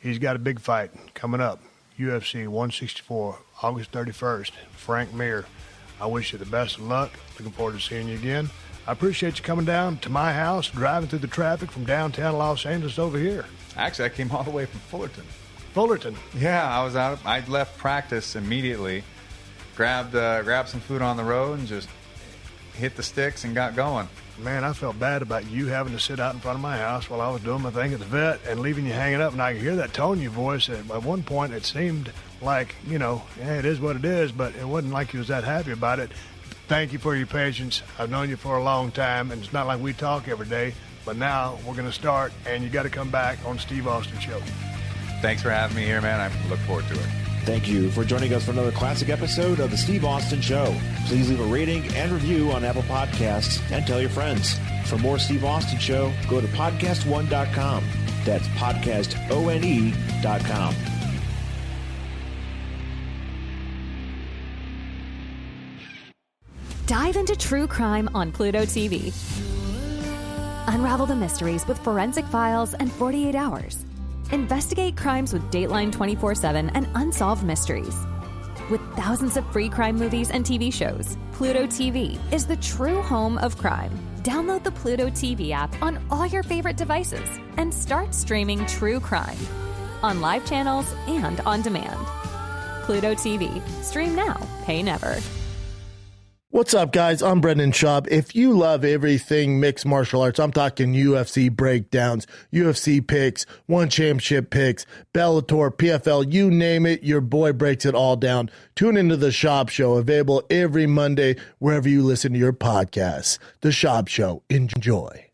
Speaker 2: He's got a big fight coming up, UFC 164, August 31st. Frank Mir. I wish you the best of luck. Looking forward to seeing you again. I appreciate you coming down to my house, driving through the traffic from downtown Los Angeles over here.
Speaker 3: Actually, I came all the way from Fullerton.
Speaker 2: Fullerton.
Speaker 3: Yeah, I left practice immediately, grabbed some food on the road, and just hit the sticks and got going.
Speaker 2: Man, I felt bad about you having to sit out in front of my house while I was doing my thing at the vet and leaving you hanging up. And I could hear that tone in your voice. At one point, it seemed like, it is what it is, but it wasn't like you was that happy about it. Thank you for your patience. I've known you for a long time, and it's not like we talk every day, but now we're going to start, and you got to come back on Steve Austin Show.
Speaker 3: Thanks for having me here, man. I look forward to it.
Speaker 1: Thank you for joining us for another classic episode of The Steve Austin Show. Please leave a rating and review on Apple Podcasts and tell your friends. For more Steve Austin Show, go to PodcastOne.com. That's PodcastOne.com.
Speaker 5: Dive into true crime on Pluto TV. Unravel the mysteries with Forensic Files and 48 Hours. Investigate crimes with Dateline 24/7 and Unsolved Mysteries. With thousands of free crime movies and TV shows, Pluto TV is the true home of crime. Download the Pluto TV app on all your favorite devices and start streaming true crime on live channels and on demand. Pluto TV. Stream now. Pay never.
Speaker 6: What's up, guys? I'm Brendan Schaub. If you love everything mixed martial arts, I'm talking UFC breakdowns, UFC picks, one championship picks, Bellator, PFL, you name it, your boy breaks it all down. Tune into The Schaub Show, available every Monday wherever you listen to your podcasts. The Schaub Show. Enjoy.